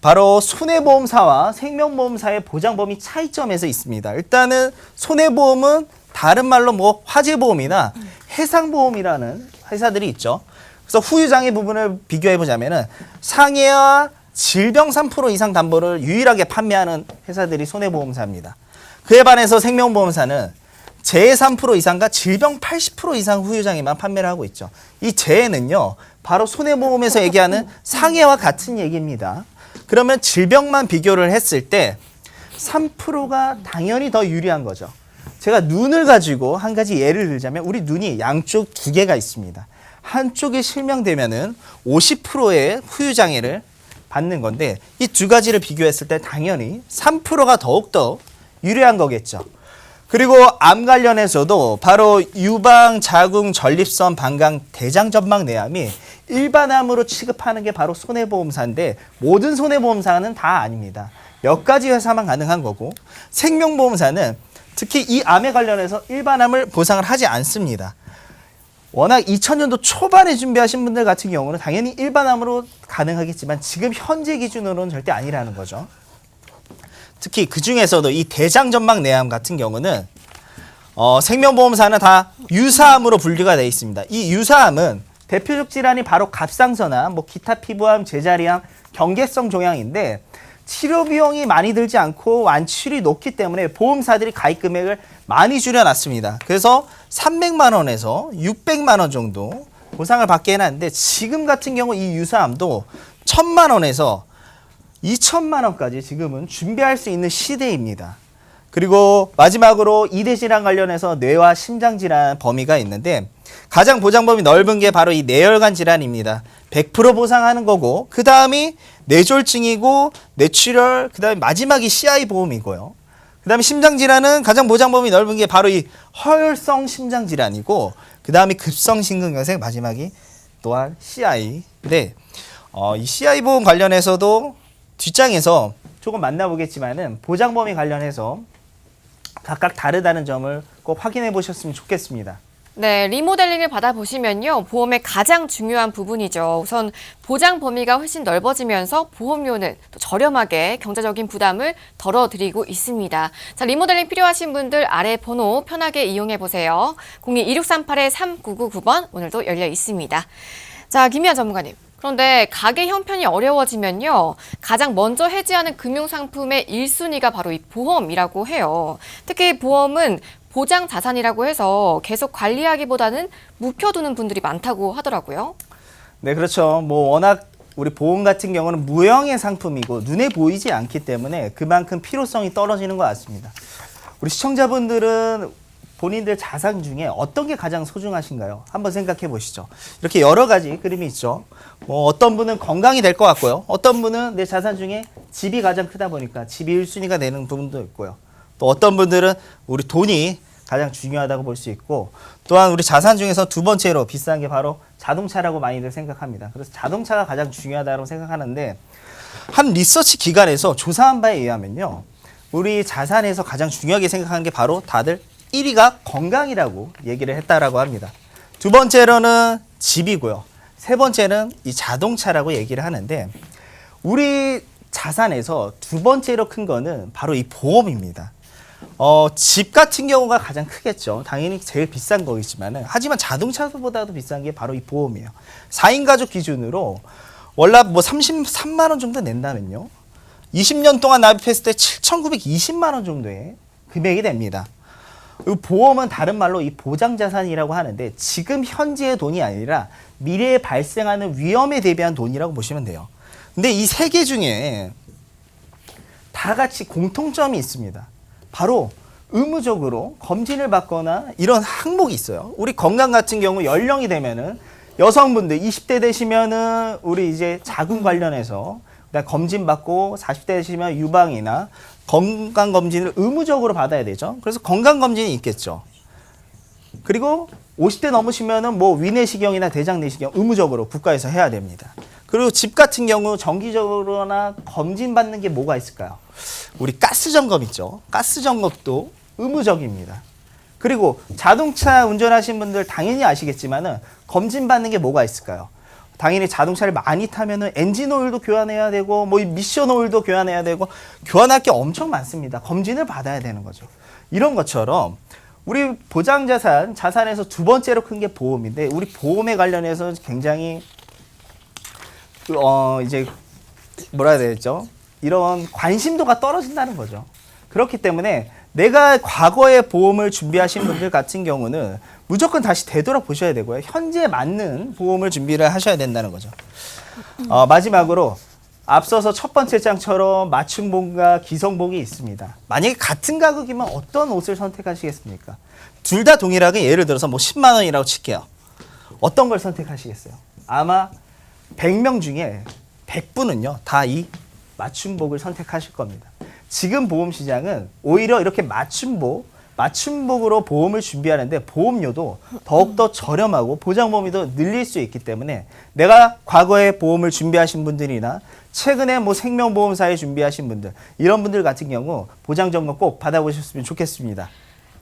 바로 손해보험사와 생명보험사의 보장 범위 차이점에서 있습니다. 일단은 손해보험은 다른 말로 화재보험이나 해상보험이라는 회사들이 있죠. 그래서 후유장애 부분을 비교해 보자면은 상해와 질병 3% 이상 담보를 유일하게 판매하는 회사들이 손해보험사입니다. 그에 반해서 생명보험사는 재해 3% 이상과 질병 80% 이상 후유장애만 판매를 하고 있죠. 이 재해는요, 바로 손해보험에서 얘기하는 상해와 같은 얘기입니다. 그러면 질병만 비교를 했을 때 3%가 당연히 더 유리한 거죠. 제가 눈을 가지고 한 가지 예를 들자면 우리 눈이 양쪽 두 개가 있습니다. 한쪽이 실명되면은 50%의 후유장애를 받는 건데 이 두 가지를 비교했을 때 당연히 3%가 더욱더 유리한 거겠죠. 그리고 암 관련해서도 바로 유방, 자궁, 전립선, 방광, 대장전막 내암이 일반암으로 취급하는 게 바로 손해보험사인데 모든 손해보험사는 다 아닙니다. 몇 가지 회사만 가능한 거고 생명보험사는 특히 이 암에 관련해서 일반암을 보상을 하지 않습니다. 워낙 2000년도 초반에 준비하신 분들 같은 경우는 당연히 일반암으로 가능하겠지만 지금 현재 기준으로는 절대 아니라는 거죠. 특히 그 중에서도 이 대장전막 내암 같은 경우는 생명보험사는 다 유사암으로 분류가 되어 있습니다. 이 유사암은 대표적 질환이 바로 갑상선암, 기타 피부암, 제자리암, 경계성 종양인데 치료 비용이 많이 들지 않고 완치율이 높기 때문에 보험사들이 가입 금액을 많이 줄여놨습니다. 그래서 300만 원에서 600만 원 정도 보상을 받게 해놨는데 지금 같은 경우 이 유사암도 1000만 원에서 2천만 원까지 지금은 준비할 수 있는 시대입니다. 그리고 마지막으로 이대 질환 관련해서 뇌와 심장 질환 범위가 있는데 가장 보장 범위 넓은 게 바로 이 뇌혈관 질환입니다. 100% 보상하는 거고 그 다음이 뇌졸중이고 뇌출혈, 그 다음에 마지막이 CI 보험이고요. 그 다음에 심장 질환은 가장 보장 범위 넓은 게 바로 이 허혈성 심장 질환이고 그 다음에 급성 심근경색, 마지막이 또한 CI인데 이 CI 보험 관련해서도 뒷장에서 조금 만나보겠지만은 보장 범위 관련해서 각각 다르다는 점을 꼭 확인해 보셨으면 좋겠습니다.
네, 리모델링을 받아보시면요. 보험의 가장 중요한 부분이죠. 우선 보장 범위가 훨씬 넓어지면서 보험료는 또 저렴하게 경제적인 부담을 덜어드리고 있습니다. 자, 리모델링 필요하신 분들 아래 번호 편하게 이용해 보세요. 02-2638-3999번 오늘도 열려 있습니다. 자, 김희연 전문가님. 그런데 가계 형편이 어려워지면요. 가장 먼저 해지하는 금융상품의 1순위가 바로 이 보험이라고 해요. 특히 보험은 보장 자산이라고 해서 계속 관리하기보다는 묵혀두는 분들이 많다고 하더라고요.
네, 그렇죠. 뭐 워낙 우리 보험 같은 경우는 무형의 상품이고 눈에 보이지 않기 때문에 그만큼 필요성이 떨어지는 것 같습니다. 우리 시청자분들은 본인들 자산 중에 어떤 게 가장 소중하신가요? 한번 생각해 보시죠. 이렇게 여러 가지 그림이 있죠. 뭐 어떤 분은 건강이 될 것 같고요. 어떤 분은 내 자산 중에 집이 가장 크다 보니까 집이 1순위가 되는 부분도 있고요. 또 어떤 분들은 우리 돈이 가장 중요하다고 볼 수 있고, 또한 우리 자산 중에서 두 번째로 비싼 게 바로 자동차라고 많이들 생각합니다. 그래서 자동차가 가장 중요하다고 생각하는데, 한 리서치 기관에서 조사한 바에 의하면요, 우리 자산에서 가장 중요하게 생각하는 게 바로 다들 1위가 건강이라고 얘기를 했다라고 합니다. 두 번째로는 집이고요. 세 번째는 이 자동차라고 얘기를 하는데, 우리 자산에서 두 번째로 큰 거는 바로 이 보험입니다. 집 같은 경우가 가장 크겠죠. 당연히 제일 비싼 거겠지만은, 하지만 자동차보다도 비싼 게 바로 이 보험이에요. 4인 가족 기준으로 월납 뭐 33만 원 정도 낸다면요, 20년 동안 납입했을 때 7,920만 원 정도의 금액이 됩니다. 이 보험은 다른 말로 이 보장자산이라고 하는데, 지금 현재의 돈이 아니라 미래에 발생하는 위험에 대비한 돈이라고 보시면 돼요. 근데 이 세 개 중에 다 같이 공통점이 있습니다. 바로 의무적으로 검진을 받거나 이런 항목이 있어요. 우리 건강 같은 경우 연령이 되면은, 여성분들 20대 되시면은 우리 이제 자궁 관련해서 검진 받고, 40대 되시면 유방이나 건강검진을 의무적으로 받아야 되죠. 그래서 건강검진이 있겠죠. 그리고 50대 넘으시면은 뭐 위내시경이나 대장내시경 의무적으로 국가에서 해야 됩니다. 그리고 집 같은 경우 정기적으로나 검진 받는 게 뭐가 있을까요? 우리 가스 점검 있죠. 가스 점검도 의무적입니다. 그리고 자동차 운전하시는 분들 당연히 아시겠지만은 검진 받는 게 뭐가 있을까요? 당연히 자동차를 많이 타면은 엔진 오일도 교환해야 되고, 뭐 미션 오일도 교환해야 되고, 교환할 게 엄청 많습니다. 검진을 받아야 되는 거죠. 이런 것처럼 우리 보장자산, 자산에서 두 번째로 큰 게 보험인데, 우리 보험에 관련해서 굉장히 이제 뭐라 해야 되죠? 이런 관심도가 떨어진다는 거죠. 그렇기 때문에 내가 과거에 보험을 준비하신 분들 같은 경우는 무조건 다시 되돌아보셔야 되고요. 현재에 맞는 보험을 준비를 하셔야 된다는 거죠. 마지막으로 앞서서 첫 번째 장처럼 맞춤복과 기성복이 있습니다. 만약에 같은 가격이면 어떤 옷을 선택하시겠습니까? 둘 다 동일하게, 예를 들어서 뭐 10만 원이라고 칠게요. 어떤 걸 선택하시겠어요? 아마 100명 중에 100분은요, 다 이 맞춤복을 선택하실 겁니다. 지금 보험 시장은 오히려 이렇게 맞춤복으로 보험을 준비하는데 보험료도 더욱더 저렴하고 보장 범위도 늘릴 수 있기 때문에, 내가 과거에 보험을 준비하신 분들이나 최근에 뭐 생명보험사에 준비하신 분들, 이런 분들 같은 경우 보장 점검 꼭 받아보셨으면 좋겠습니다.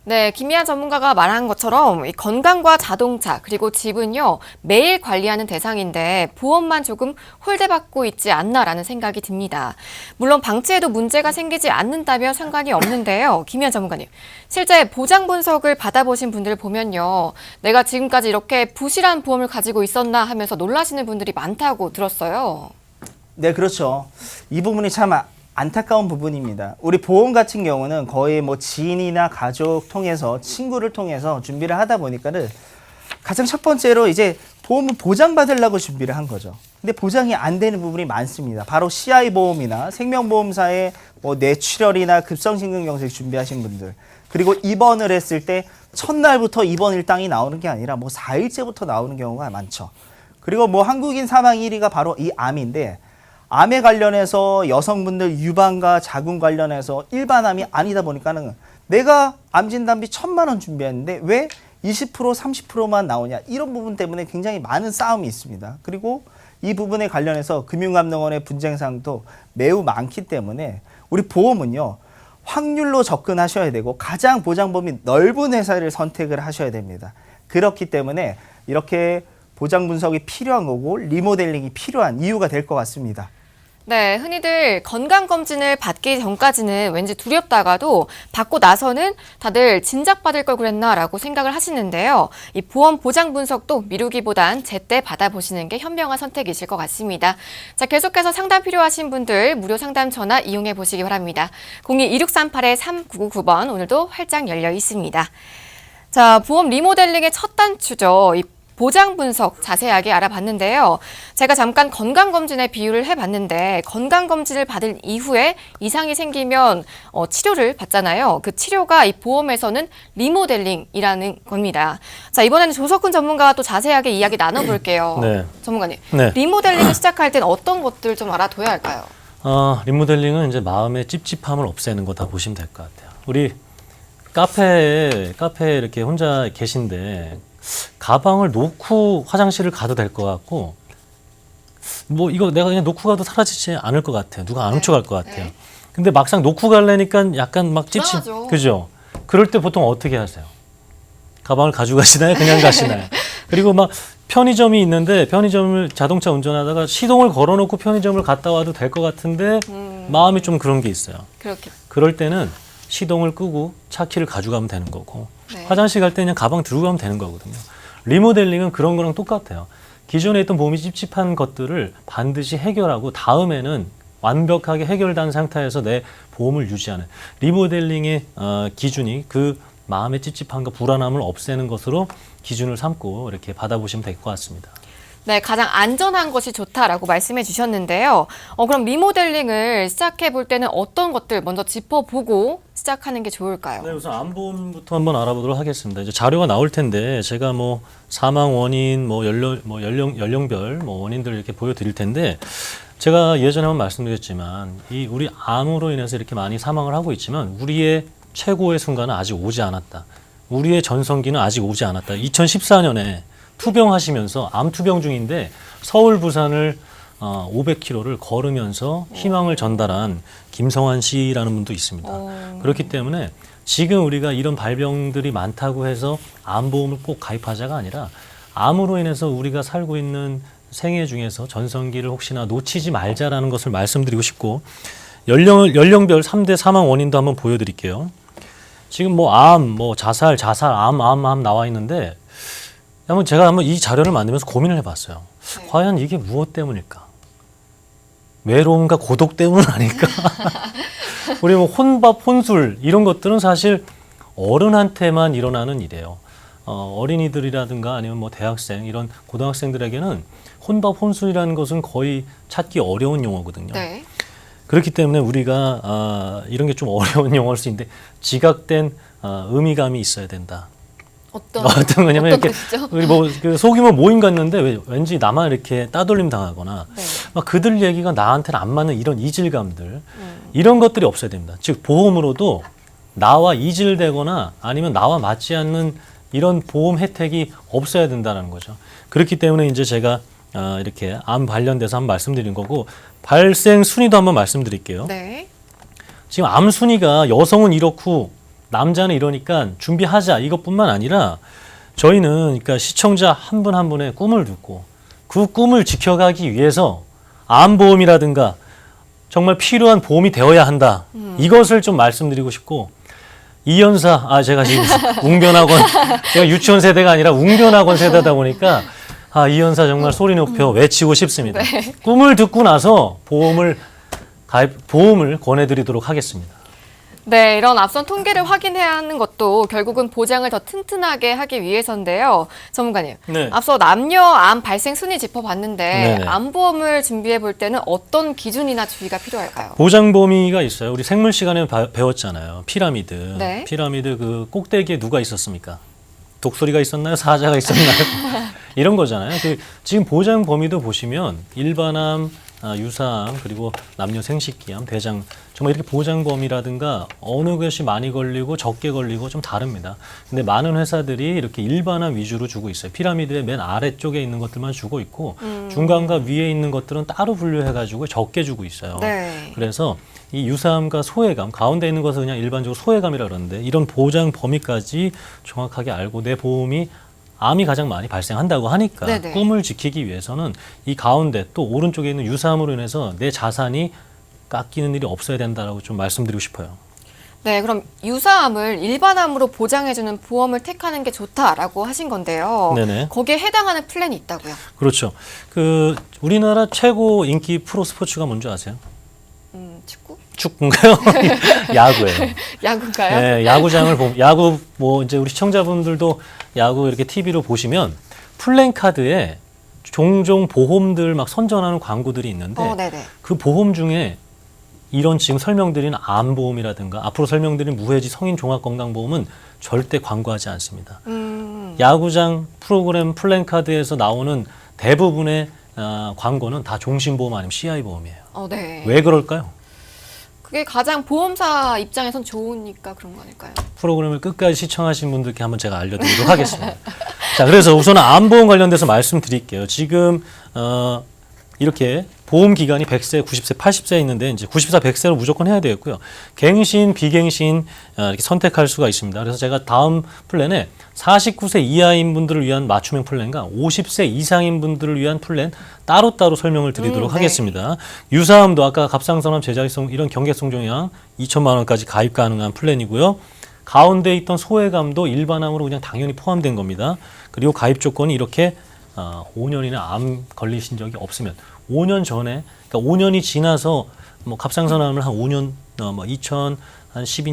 네, 김미아 전문가가 말한 것처럼 이 건강과 자동차 그리고 집은요, 매일 관리하는 대상인데 보험만 조금 홀대받고 있지 않나라는 생각이 듭니다. 물론 방치해도 문제가 생기지 않는다면 상관이 없는데요. 김미아 전문가님, 실제 보장 분석을 받아보신 분들 보면요, 내가 지금까지 이렇게 부실한 보험을 가지고 있었나 하면서 놀라시는 분들이 많다고 들었어요.
네, 그렇죠. 이 부분이 참 안타까운 부분입니다. 우리 보험 같은 경우는 거의 뭐 지인이나 가족 통해서, 친구를 통해서 준비를 하다 보니까는 가장 첫 번째로 이제 보험을 보장받으려고 준비를 한 거죠. 근데 보장이 안 되는 부분이 많습니다. 바로 CI 보험이나 생명보험사의 뭐 뇌출혈이나 급성심근경색 준비하신 분들, 그리고 입원을 했을 때 첫날부터 입원 일당이 나오는 게 아니라 뭐 4일째부터 나오는 경우가 많죠. 그리고 뭐 한국인 사망 1위가 바로 이 암인데, 암에 관련해서 여성분들 유방과 자궁 관련해서 일반 암이 아니다 보니까는 내가 암 진단비 1,000만 원 준비했는데 왜 20% 30%만 나오냐, 이런 부분 때문에 굉장히 많은 싸움이 있습니다. 그리고 이 부분에 관련해서 금융감독원의 분쟁사항도 매우 많기 때문에 우리 보험은요, 확률로 접근하셔야 되고 가장 보장 범위 넓은 회사를 선택을 하셔야 됩니다. 그렇기 때문에 이렇게 보장 분석이 필요한 거고 리모델링이 필요한 이유가 될 것 같습니다.
네, 흔히들 건강검진을 받기 전까지는 왠지 두렵다가도 받고 나서는 다들 진작받을 걸 그랬나라고 생각을 하시는데요. 이 보험 보장 분석도 미루기보단 제때 받아보시는 게 현명한 선택이실 것 같습니다. 자, 계속해서 상담 필요하신 분들 무료 상담 전화 이용해 보시기 바랍니다. 02-2638-3999번 오늘도 활짝 열려 있습니다. 자, 보험 리모델링의 첫 단추죠. 이 보장 분석 자세하게 알아봤는데요. 제가 잠깐 건강검진에 비유를 해봤는데 건강검진을 받은 이후에 이상이 생기면 치료를 받잖아요. 그 치료가 이 보험에서는 리모델링이라는 겁니다. 자, 이번에는 조석훈 전문가와 또 자세하게 이야기 나눠볼게요.
네.
전문가님,
네.
리모델링을 시작할 땐 어떤 것들 좀 알아둬야 할까요?
리모델링은 이제 마음의 찝찝함을 없애는 거다 보시면 될 것 같아요. 우리 카페에 이렇게 혼자 계신데 가방을 놓고 화장실을 가도 될 것 같고 뭐 이거 내가 그냥 놓고 가도 사라지지 않을 것 같아요. 누가 안 훔쳐갈 것 같아요.
네.
근데 막상 놓고 가려니까 약간 막 찝찝.
불안하죠.
그죠? 그럴 때 보통 어떻게 하세요? 가방을 가져가시나요? 그냥 가시나요? 그리고 막 편의점이 있는데 편의점을 자동차 운전하다가 시동을 걸어놓고 편의점을 갔다 와도 될 것 같은데 마음이 좀 그런 게 있어요.
그렇게.
그럴 때는 시동을 끄고 차 키를 가져가면 되는 거고
네.
화장실 갈 때 그냥 가방 들고 가면 되는 거거든요. 리모델링은 그런 거랑 똑같아요. 기존에 있던 보험이 찝찝한 것들을 반드시 해결하고 다음에는 완벽하게 해결된 상태에서 내 보험을 유지하는 리모델링의 기준이 그 마음의 찝찝함과 불안함을 없애는 것으로 기준을 삼고 이렇게 받아보시면 될 것 같습니다.
네, 가장 안전한 것이 좋다라고 말씀해 주셨는데요. 그럼 리모델링을 시작해 볼 때는 어떤 것들 먼저 짚어보고 시작하는 게 좋을까요?
네, 우선 암보험부터 한번 알아보도록 하겠습니다. 이제 자료가 나올 텐데 제가 뭐 사망 원인, 연령별 원인들 이렇게 보여드릴 텐데 제가 예전에 한번 말씀드렸지만 이 우리 암으로 인해서 이렇게 많이 사망을 하고 있지만 우리의 최고의 순간은 아직 오지 않았다. 우리의 전성기는 아직 오지 않았다. 2014년에 투병하시면서 암 투병 중인데 서울 부산을 500km를 걸으면서 희망을 전달한 김성환 씨라는 분도 있습니다. 그렇기 때문에 지금 우리가 이런 발병들이 많다고 해서 암보험을 꼭 가입하자가 아니라 암으로 인해서 우리가 살고 있는 생애 중에서 전성기를 혹시나 놓치지 말자라는 것을 말씀드리고 싶고 연령별 3대 사망 원인도 한번 보여드릴게요. 지금 뭐 암, 자살, 암 나와 있는데 제가 한번 이 자료를 만들면서 고민을 해봤어요.
네.
과연 이게 무엇 때문일까? 외로움과 고독 때문 아닐까? 우리 뭐 혼밥, 혼술 이런 것들은 사실 어른한테만 일어나는 일이에요. 어린이들이라든가 아니면 뭐 대학생 이런 고등학생들에게는 혼밥, 혼술이라는 것은 거의 찾기 어려운 용어거든요.
네.
그렇기 때문에 우리가 이런 게 좀 어려운 용어일 수 있는데 지각된 의미감이 있어야 된다. 어떤 거냐면 이렇게
뜻이죠?
우리 그 소규모 모임 갔는데 왠지 나만 이렇게 따돌림 당하거나
네.
막 그들 얘기가 나한테는 안 맞는 이런 이질감들 이런 것들이 없어야 됩니다. 즉 보험으로도 나와 이질되거나 아니면 나와 맞지 않는 이런 보험 혜택이 없어야 된다는 거죠. 그렇기 때문에 이제 제가 이렇게 암 관련돼서 한번 말씀드린 거고 발생 순위도 한번 말씀드릴게요.
네.
지금 암 순위가 여성은 이렇고 남자는 이러니까 준비하자 이것뿐만 아니라 저희는 그러니까 시청자 한 분 한 분의 꿈을 듣고 그 꿈을 지켜가기 위해서 암보험이라든가 정말 필요한 보험이 되어야 한다. 이것을 좀 말씀드리고 싶고 이연사 제가 지금 웅변학원 제가 유치원 세대가 아니라 웅변학원 세대다 보니까 이연사 정말 소리 높여 외치고 싶습니다.
네.
꿈을 듣고 나서 보험을 권해드리도록 하겠습니다.
네, 이런 앞선 통계를 확인해야 하는 것도 결국은 보장을 더 튼튼하게 하기 위해서인데요. 전문가님,
네.
앞서 남녀 암 발생 순위 짚어봤는데
네네.
암보험을 준비해 볼 때는 어떤 기준이나 주의가 필요할까요?
보장 범위가 있어요. 우리 생물 시간에 배웠잖아요. 피라미드.
네.
피라미드 그 꼭대기에 누가 있었습니까? 독수리가 있었나요? 사자가 있었나요? 이런 거잖아요. 지금 보장 범위도 보시면 일반암, 유사암, 그리고 남녀 생식기암, 대장 정말 이렇게 보장 범위라든가 어느 것이 많이 걸리고 적게 걸리고 좀 다릅니다. 근데 많은 회사들이 이렇게 일반암 위주로 주고 있어요. 피라미드의 맨 아래쪽에 있는 것들만 주고 있고 중간과 위에 있는 것들은 따로 분류해가지고 적게 주고 있어요.
네.
그래서 이 유사암과 소외감, 가운데 있는 것은 그냥 일반적으로 소외감이라 그러는데 이런 보장 범위까지 정확하게 알고 내 보험이 암이 가장 많이 발생한다고 하니까
네네.
꿈을 지키기 위해서는 이 가운데 또 오른쪽에 있는 유사암으로 인해서 내 자산이 깎이는 일이 없어야 된다라고 좀 말씀드리고 싶어요.
네, 그럼 유사암을 일반암으로 보장해주는 보험을 택하는 게 좋다라고 하신 건데요.
네네.
거기에 해당하는 플랜이 있다고요?
그렇죠. 그 우리나라 최고 인기 프로 스포츠가 뭔지 아세요?
축구?
축구인가요? 야구예요.
야구인가요?
네, 야구장을 보면 야구 뭐 이제 우리 시청자분들도 야구 이렇게 TV로 보시면 플랜카드에 종종 보험들 막 선전하는 광고들이 있는데
네네.
그 보험 중에 이런 지금 설명드린 암보험이라든가 앞으로 설명드린 무해지 성인 종합건강보험은 절대 광고하지 않습니다. 야구장 프로그램 플랜카드에서 나오는 대부분의 광고는 다 종신보험 아니면 CI보험이에요.
네.
왜 그럴까요?
그게 가장 보험사 입장에선 좋으니까 그런 거 아닐까요?
프로그램을 끝까지 시청하신 분들께 한번 제가 알려드리도록 하겠습니다. 자, 그래서 우선 암보험 관련돼서 말씀드릴게요. 지금 이렇게 보험 기간이 100세, 90세, 80세 있는데 이제 94, 100세로 무조건 해야 되겠고요. 갱신, 비갱신 이렇게 선택할 수가 있습니다. 그래서 제가 다음 플랜에 49세 이하인 분들을 위한 맞춤형 플랜과 50세 이상인 분들을 위한 플랜 따로따로 설명을 드리도록
네.
하겠습니다. 유사암도 아까 갑상선암, 제자리성 이런 경계성 종양 2천만 원까지 가입 가능한 플랜이고요. 가운데 있던 소외감도 일반암으로 그냥 당연히 포함된 겁니다. 그리고 가입 조건이 이렇게 5년이나 암 걸리신 적이 없으면 5년 전에 그러니까 5년이 지나서 뭐 갑상선암을 한 5년 뭐 2012년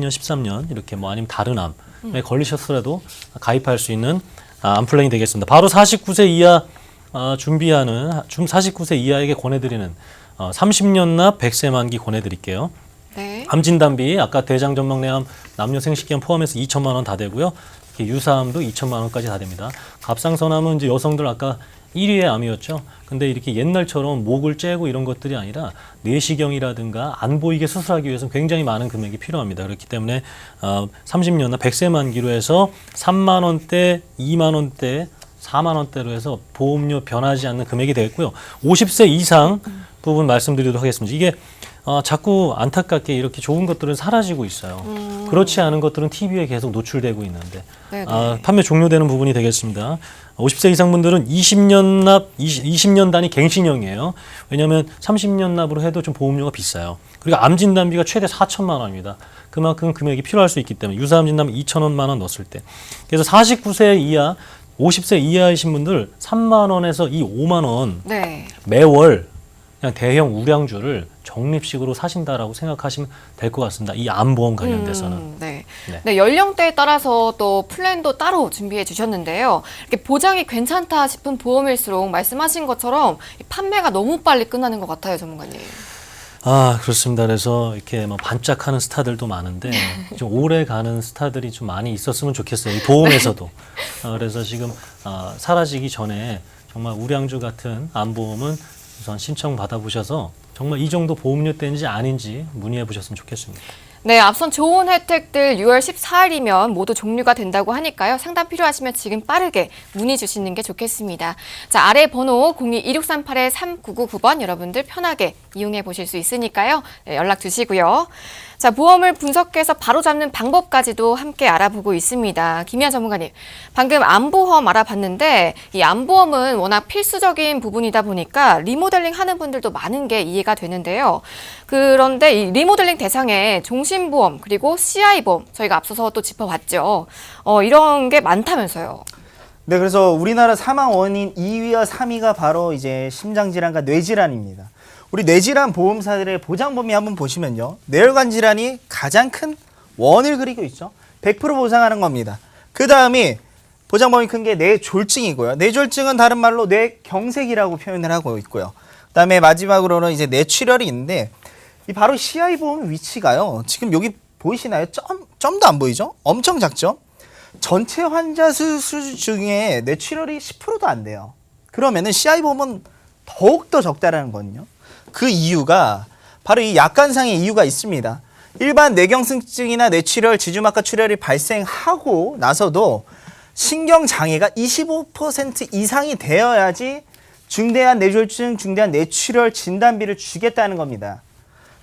13년 이렇게 뭐 아니면 다른 암에 걸리셨더라도 가입할 수 있는 암 플랜이 되겠습니다. 바로 49세 이하 준비하는 49세 이하에게 권해드리는 30년 납 100세 만기 권해드릴게요.
네.
암 진단비 아까 대장 전망내암 남녀 생식기암 포함해서 2천만 원 다 되고요. 유사암도 2천만 원까지 다 됩니다. 갑상선암은 이제 여성들 아까 1위의 암이었죠. 근데 이렇게 옛날처럼 목을 째고 이런 것들이 아니라 내시경이라든가 안 보이게 수술하기 위해서는 굉장히 많은 금액이 필요합니다. 그렇기 때문에 30년나 100세 만기로 해서 3만 원대, 2만 원대, 4만 원대로 해서 보험료 변하지 않는 금액이 되겠고요. 50세 이상 부분 말씀드리도록 하겠습니다. 이게 자꾸 안타깝게 이렇게 좋은 것들은 사라지고 있어요. 그렇지 않은 것들은 TV에 계속 노출되고 있는데 판매 종료되는 부분이 되겠습니다. 50세 이상 분들은 20년 납, 20년 단위 갱신형이에요. 왜냐하면 30년 납으로 해도 좀 보험료가 비싸요. 그리고 암 진단비가 최대 4천만 원입니다. 그만큼 금액이 필요할 수 있기 때문에 유사암 진단비 2천원만 원 넣었을 때. 그래서 49세 이하, 50세 이하이신 분들 3만 원에서 이 5만 원
네.
매월 그냥 대형 우량주를 적립식으로 사신다라고 생각하시면 될 것 같습니다. 이 암보험 관련돼서는.
네.
네.
네, 연령대에 따라서 또 플랜도 따로 준비해 주셨는데요. 이렇게 보장이 괜찮다 싶은 보험일수록 말씀하신 것처럼 판매가 너무 빨리 끝나는 것 같아요, 전문가님.
그렇습니다. 그래서 이렇게 뭐 반짝하는 스타들도 많은데 좀 오래 가는 스타들이 좀 많이 있었으면 좋겠어요. 이 보험에서도. 그래서 지금 사라지기 전에 정말 우량주 같은 암보험은 우선 신청 받아보셔서 정말 이 정도 보험료 때인지 아닌지 문의해 보셨으면 좋겠습니다.
네, 앞선 좋은 혜택들 6월 14일이면 모두 종료가 된다고 하니까요. 상담 필요하시면 지금 빠르게 문의 주시는 게 좋겠습니다. 자, 아래 번호 02-2638-3999번 여러분들 편하게 이용해 보실 수 있으니까요. 네, 연락 주시고요. 자, 보험을 분석해서 바로잡는 방법까지도 함께 알아보고 있습니다. 김희아 전문가님, 방금 암보험 알아봤는데 이 암보험은 워낙 필수적인 부분이다 보니까 리모델링 하는 분들도 많은 게 이해가 되는데요. 그런데 이 리모델링 대상에 종신보험 그리고 CI보험 저희가 앞서서 또 짚어봤죠. 이런 게 많다면서요.
네, 그래서 우리나라 사망 원인 2위와 3위가 바로 이제 심장질환과 뇌질환입니다. 우리 뇌질환 보험사들의 보장 범위 한번 보시면요. 뇌혈관 질환이 가장 큰 원을 그리고 있죠. 100% 보장하는 겁니다. 그 다음이 보장 범위 큰 게 뇌졸중이고요. 뇌졸중은 다른 말로 뇌경색이라고 표현을 하고 있고요. 그 다음에 마지막으로는 이제 뇌출혈이 있는데 이 바로 CI 보험 위치가요. 지금 여기 보이시나요? 점도 안 보이죠? 엄청 작죠? 전체 환자 수 중에 뇌출혈이 10%도 안 돼요. 그러면은 CI 보험은 더욱더 적다라는 거거든요. 그 이유가 바로 이 약관상의 이유가 있습니다. 일반 뇌경색증이나 뇌출혈, 지주막하 출혈이 발생하고 나서도 신경장애가 25% 이상이 되어야지 중대한 뇌졸중, 중대한 뇌출혈 진단비를 주겠다는 겁니다.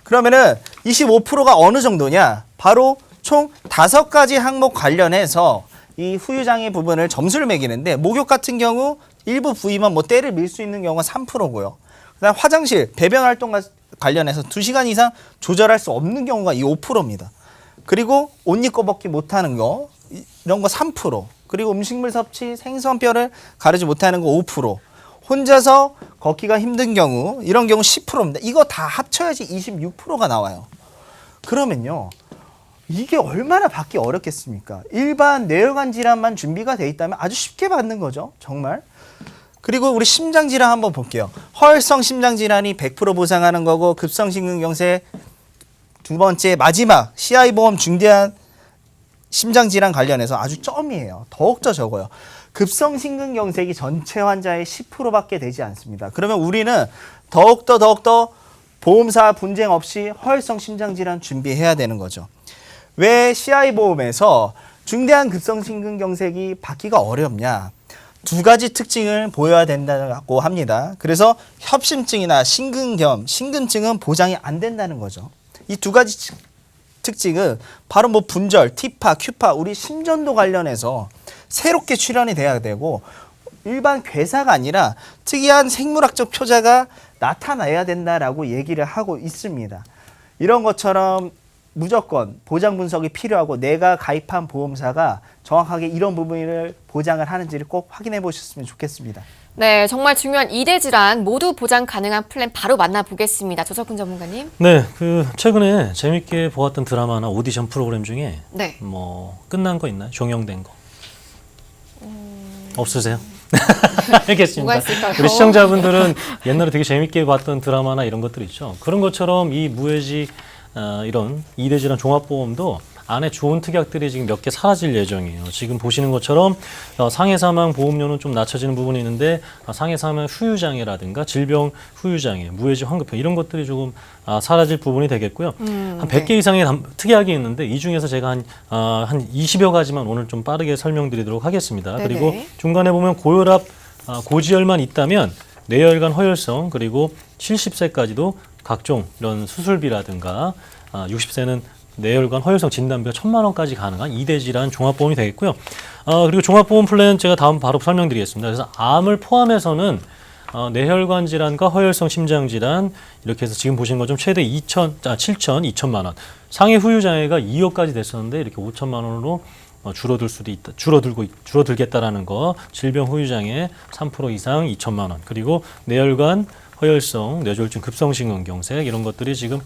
그러면은 25%가 어느 정도냐? 바로 총 5가지 항목 관련해서 이 후유장애 부분을 점수를 매기는데 목욕 같은 경우 일부 부위만 뭐 때를 밀 수 있는 경우가 3%고요. 그다음 화장실, 배변 활동과 관련해서 2시간 이상 조절할 수 없는 경우가 이 5%입니다. 그리고 옷 입고 벗기 못하는 거 이런 거 3%. 그리고 음식물 섭취, 생선뼈를 가르지 못하는 거 5%. 혼자서 걷기가 힘든 경우 이런 경우 10%입니다. 이거 다 합쳐야지 26%가 나와요. 그러면요. 이게 얼마나 받기 어렵겠습니까? 일반 뇌혈관 질환만 준비가 돼 있다면 아주 쉽게 받는 거죠. 정말. 그리고 우리 심장 질환 한번 볼게요. 허혈성 심장 질환이 100% 보상하는 거고 급성심근경색 두 번째 마지막 CI 보험 중대한 심장 질환 관련해서 아주 점이에요. 더욱더 적어요. 급성심근경색이 전체 환자의 10%밖에 되지 않습니다. 그러면 우리는 더욱더 보험사 분쟁 없이 허혈성 심장 질환 준비해야 되는 거죠. 왜 CI 보험에서 중대한 급성심근경색이 받기가 어렵냐? 2가지 특징을 보여야 된다고 합니다. 그래서 협심증이나 심근겸, 심근증은 보장이 안 된다는 거죠. 이 2가지 특징은 바로 뭐 분절, 티파, 큐파, 우리 심전도 관련해서 새롭게 출현이 돼야 되고 일반 괴사가 아니라 특이한 생물학적 표자가 나타나야 된다라고 얘기를 하고 있습니다. 이런 것처럼 무조건 보장 분석이 필요하고 내가 가입한 보험사가 정확하게 이런 부분을 보장을 하는지를 꼭 확인해 보셨으면 좋겠습니다.
네, 정말 중요한 2대 질환 모두 보장 가능한 플랜 바로 만나보겠습니다. 조석훈 전문가님.
네, 그 최근에 재밌게 보았던 드라마나 오디션 프로그램 중에
네.
뭐 끝난 거 있나요? 종영된 거 없으세요? 알겠습니다.
뭐가 있을까요?
우리 시청자분들은 옛날에 되게 재밌게 봤던 드라마나 이런 것들 있죠. 그런 것처럼 이 무해지 이런 2대 질환 종합보험도 안에 좋은 특약들이 지금 몇 개 사라질 예정이에요. 지금 보시는 것처럼 상해 사망 보험료는 좀 낮춰지는 부분이 있는데 상해 사망 후유장애라든가 질병 후유장애, 무해지 환급형 이런 것들이 조금 사라질 부분이 되겠고요. 한 100개 이상의 특약이 있는데 이 중에서 제가 한 20여 가지만 오늘 좀 빠르게 설명드리도록 하겠습니다.
네네.
그리고 중간에 보면 고혈압, 고지혈만 있다면 뇌혈관 허혈성 그리고 70세까지도 각종 이런 수술비라든가 60세는 뇌혈관 허혈성 진단비가 1,000만 원까지 가능한 2대 질환 종합보험이 되겠고요. 그리고 종합보험 플랜 제가 다음 바로 설명드리겠습니다. 그래서 암을 포함해서는 뇌혈관 질환과 허혈성 심장 질환 이렇게 해서 지금 보시는 것좀 최대 2,000만 원. 상해 후유 장애가 2억까지 됐었는데 이렇게 5천만 원으로 줄어들 수도 있다. 줄어들겠다라는 거. 질병 후유 장애 3% 이상 2천만 원. 그리고 뇌혈관 허혈성, 뇌졸중, 급성심근경색 이런 것들이 지금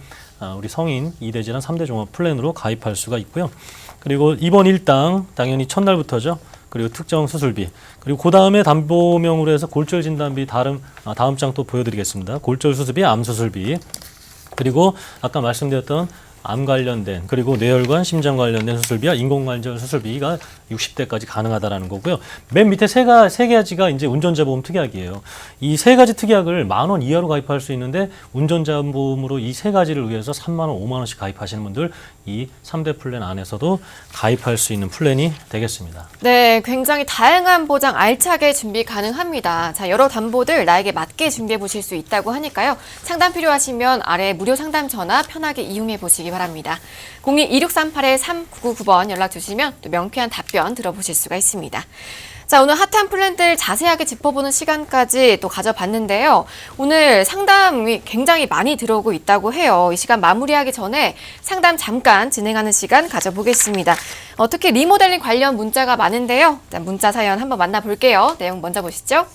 우리 성인 2대 질환 3대 종합 플랜으로 가입할 수가 있고요. 그리고 입원 일당 당연히 첫날부터죠. 그리고 특정 수술비. 그리고 그 다음에 담보명으로 해서 골절 진단비 다음 장 또 보여드리겠습니다. 골절 수술비, 암 수술비. 그리고 아까 말씀드렸던 암 관련된 그리고 뇌혈관, 심장 관련된 수술비와 인공관절 수술비가 60대까지 가능하다라는 거고요. 맨 밑에 세 가지가 이제 운전자 보험 특약이에요. 이 3가지 특약을 10,000원 이하로 가입할 수 있는데 운전자 보험으로 이 3가지를 위해서 3만 원, 5만 원씩 가입하시는 분들 이 3대 플랜 안에서도 가입할 수 있는 플랜이 되겠습니다.
네, 굉장히 다양한 보장 알차게 준비 가능합니다. 자, 여러 담보들 나에게 맞게 준비해 보실 수 있다고 하니까요. 상담 필요하시면 아래 무료 상담 전화 편하게 이용해 보시기 바랍니다. 02-2638-3999번 연락 주시면 또 명쾌한 답변 들어보실 수가 있습니다. 자, 오늘 핫한 플랜들 자세하게 짚어보는 시간까지 또 가져봤는데요. 오늘 상담이 굉장히 많이 들어오고 있다고 해요. 이 시간 마무리하기 전에 상담 잠깐 진행하는 시간 가져보겠습니다. 특히 리모델링 관련 문자가 많은데요. 자, 문자 사연 한번 만나볼게요. 내용 먼저 보시죠.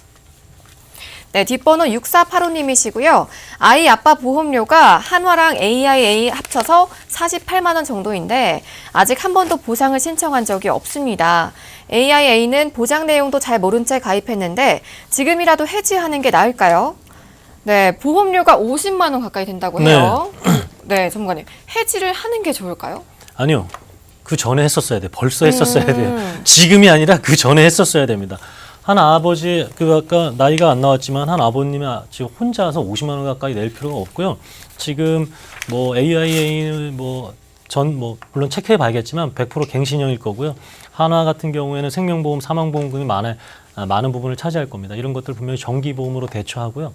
네, 뒷번호 6485님이시고요. 아이 아빠 보험료가 한화랑 AIA 합쳐서 48만 원 정도인데 아직 한 번도 보상을 신청한 적이 없습니다. AIA는 보장 내용도 잘 모른 채 가입했는데 지금이라도 해지하는 게 나을까요? 네, 보험료가 50만 원 가까이 된다고 해요. 네, 전문가님. 해지를 하는 게 좋을까요?
아니요. 그 전에 했었어야 돼요. 벌써 했었어야 돼요. 지금이 아니라 그 전에 했었어야 됩니다. 한 아버지, 아까 나이가 안 나왔지만 한 아버님이 지금 혼자서 50만 원 가까이 낼 필요가 없고요. 지금 뭐 AIA 물론 체크해 봐야겠지만 100% 갱신형일 거고요. 한화 같은 경우에는 생명보험, 사망보험금이 많은 부분을 차지할 겁니다. 이런 것들 분명히 정기보험으로 대처하고요.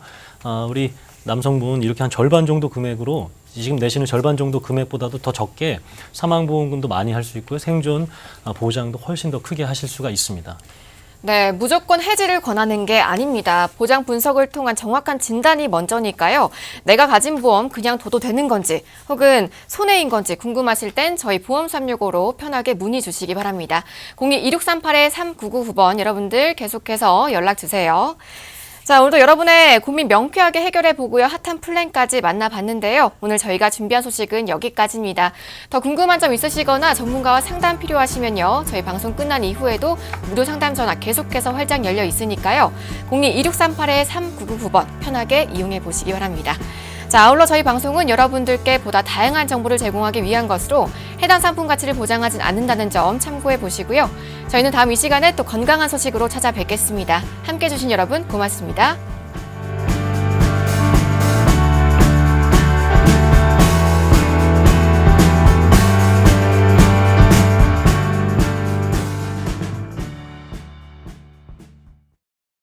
우리 남성분 이렇게 한 절반 정도 금액으로 지금 내시는 절반 정도 금액보다도 더 적게 사망보험금도 많이 할 수 있고요. 생존 보장도 훨씬 더 크게 하실 수가 있습니다.
네, 무조건 해지를 권하는 게 아닙니다. 보장 분석을 통한 정확한 진단이 먼저니까요. 내가 가진 보험 그냥 둬도 되는 건지 혹은 손해인 건지 궁금하실 땐 저희 보험 365로 편하게 문의 주시기 바랍니다. 02-2638-3999번 여러분들 계속해서 연락 주세요. 자, 오늘도 여러분의 고민 명쾌하게 해결해 보고요. 핫한 플랜까지 만나봤는데요. 오늘 저희가 준비한 소식은 여기까지입니다. 더 궁금한 점 있으시거나 전문가와 상담 필요하시면요. 저희 방송 끝난 이후에도 무료 상담 전화 계속해서 활짝 열려 있으니까요. 02-2638-3999번 편하게 이용해 보시기 바랍니다. 자, 아울러 저희 방송은 여러분들께 보다 다양한 정보를 제공하기 위한 것으로 해당 상품 가치를 보장하진 않는다는 점 참고해 보시고요. 저희는 다음 이 시간에 또 건강한 소식으로 찾아뵙겠습니다. 함께해 주신 여러분 고맙습니다.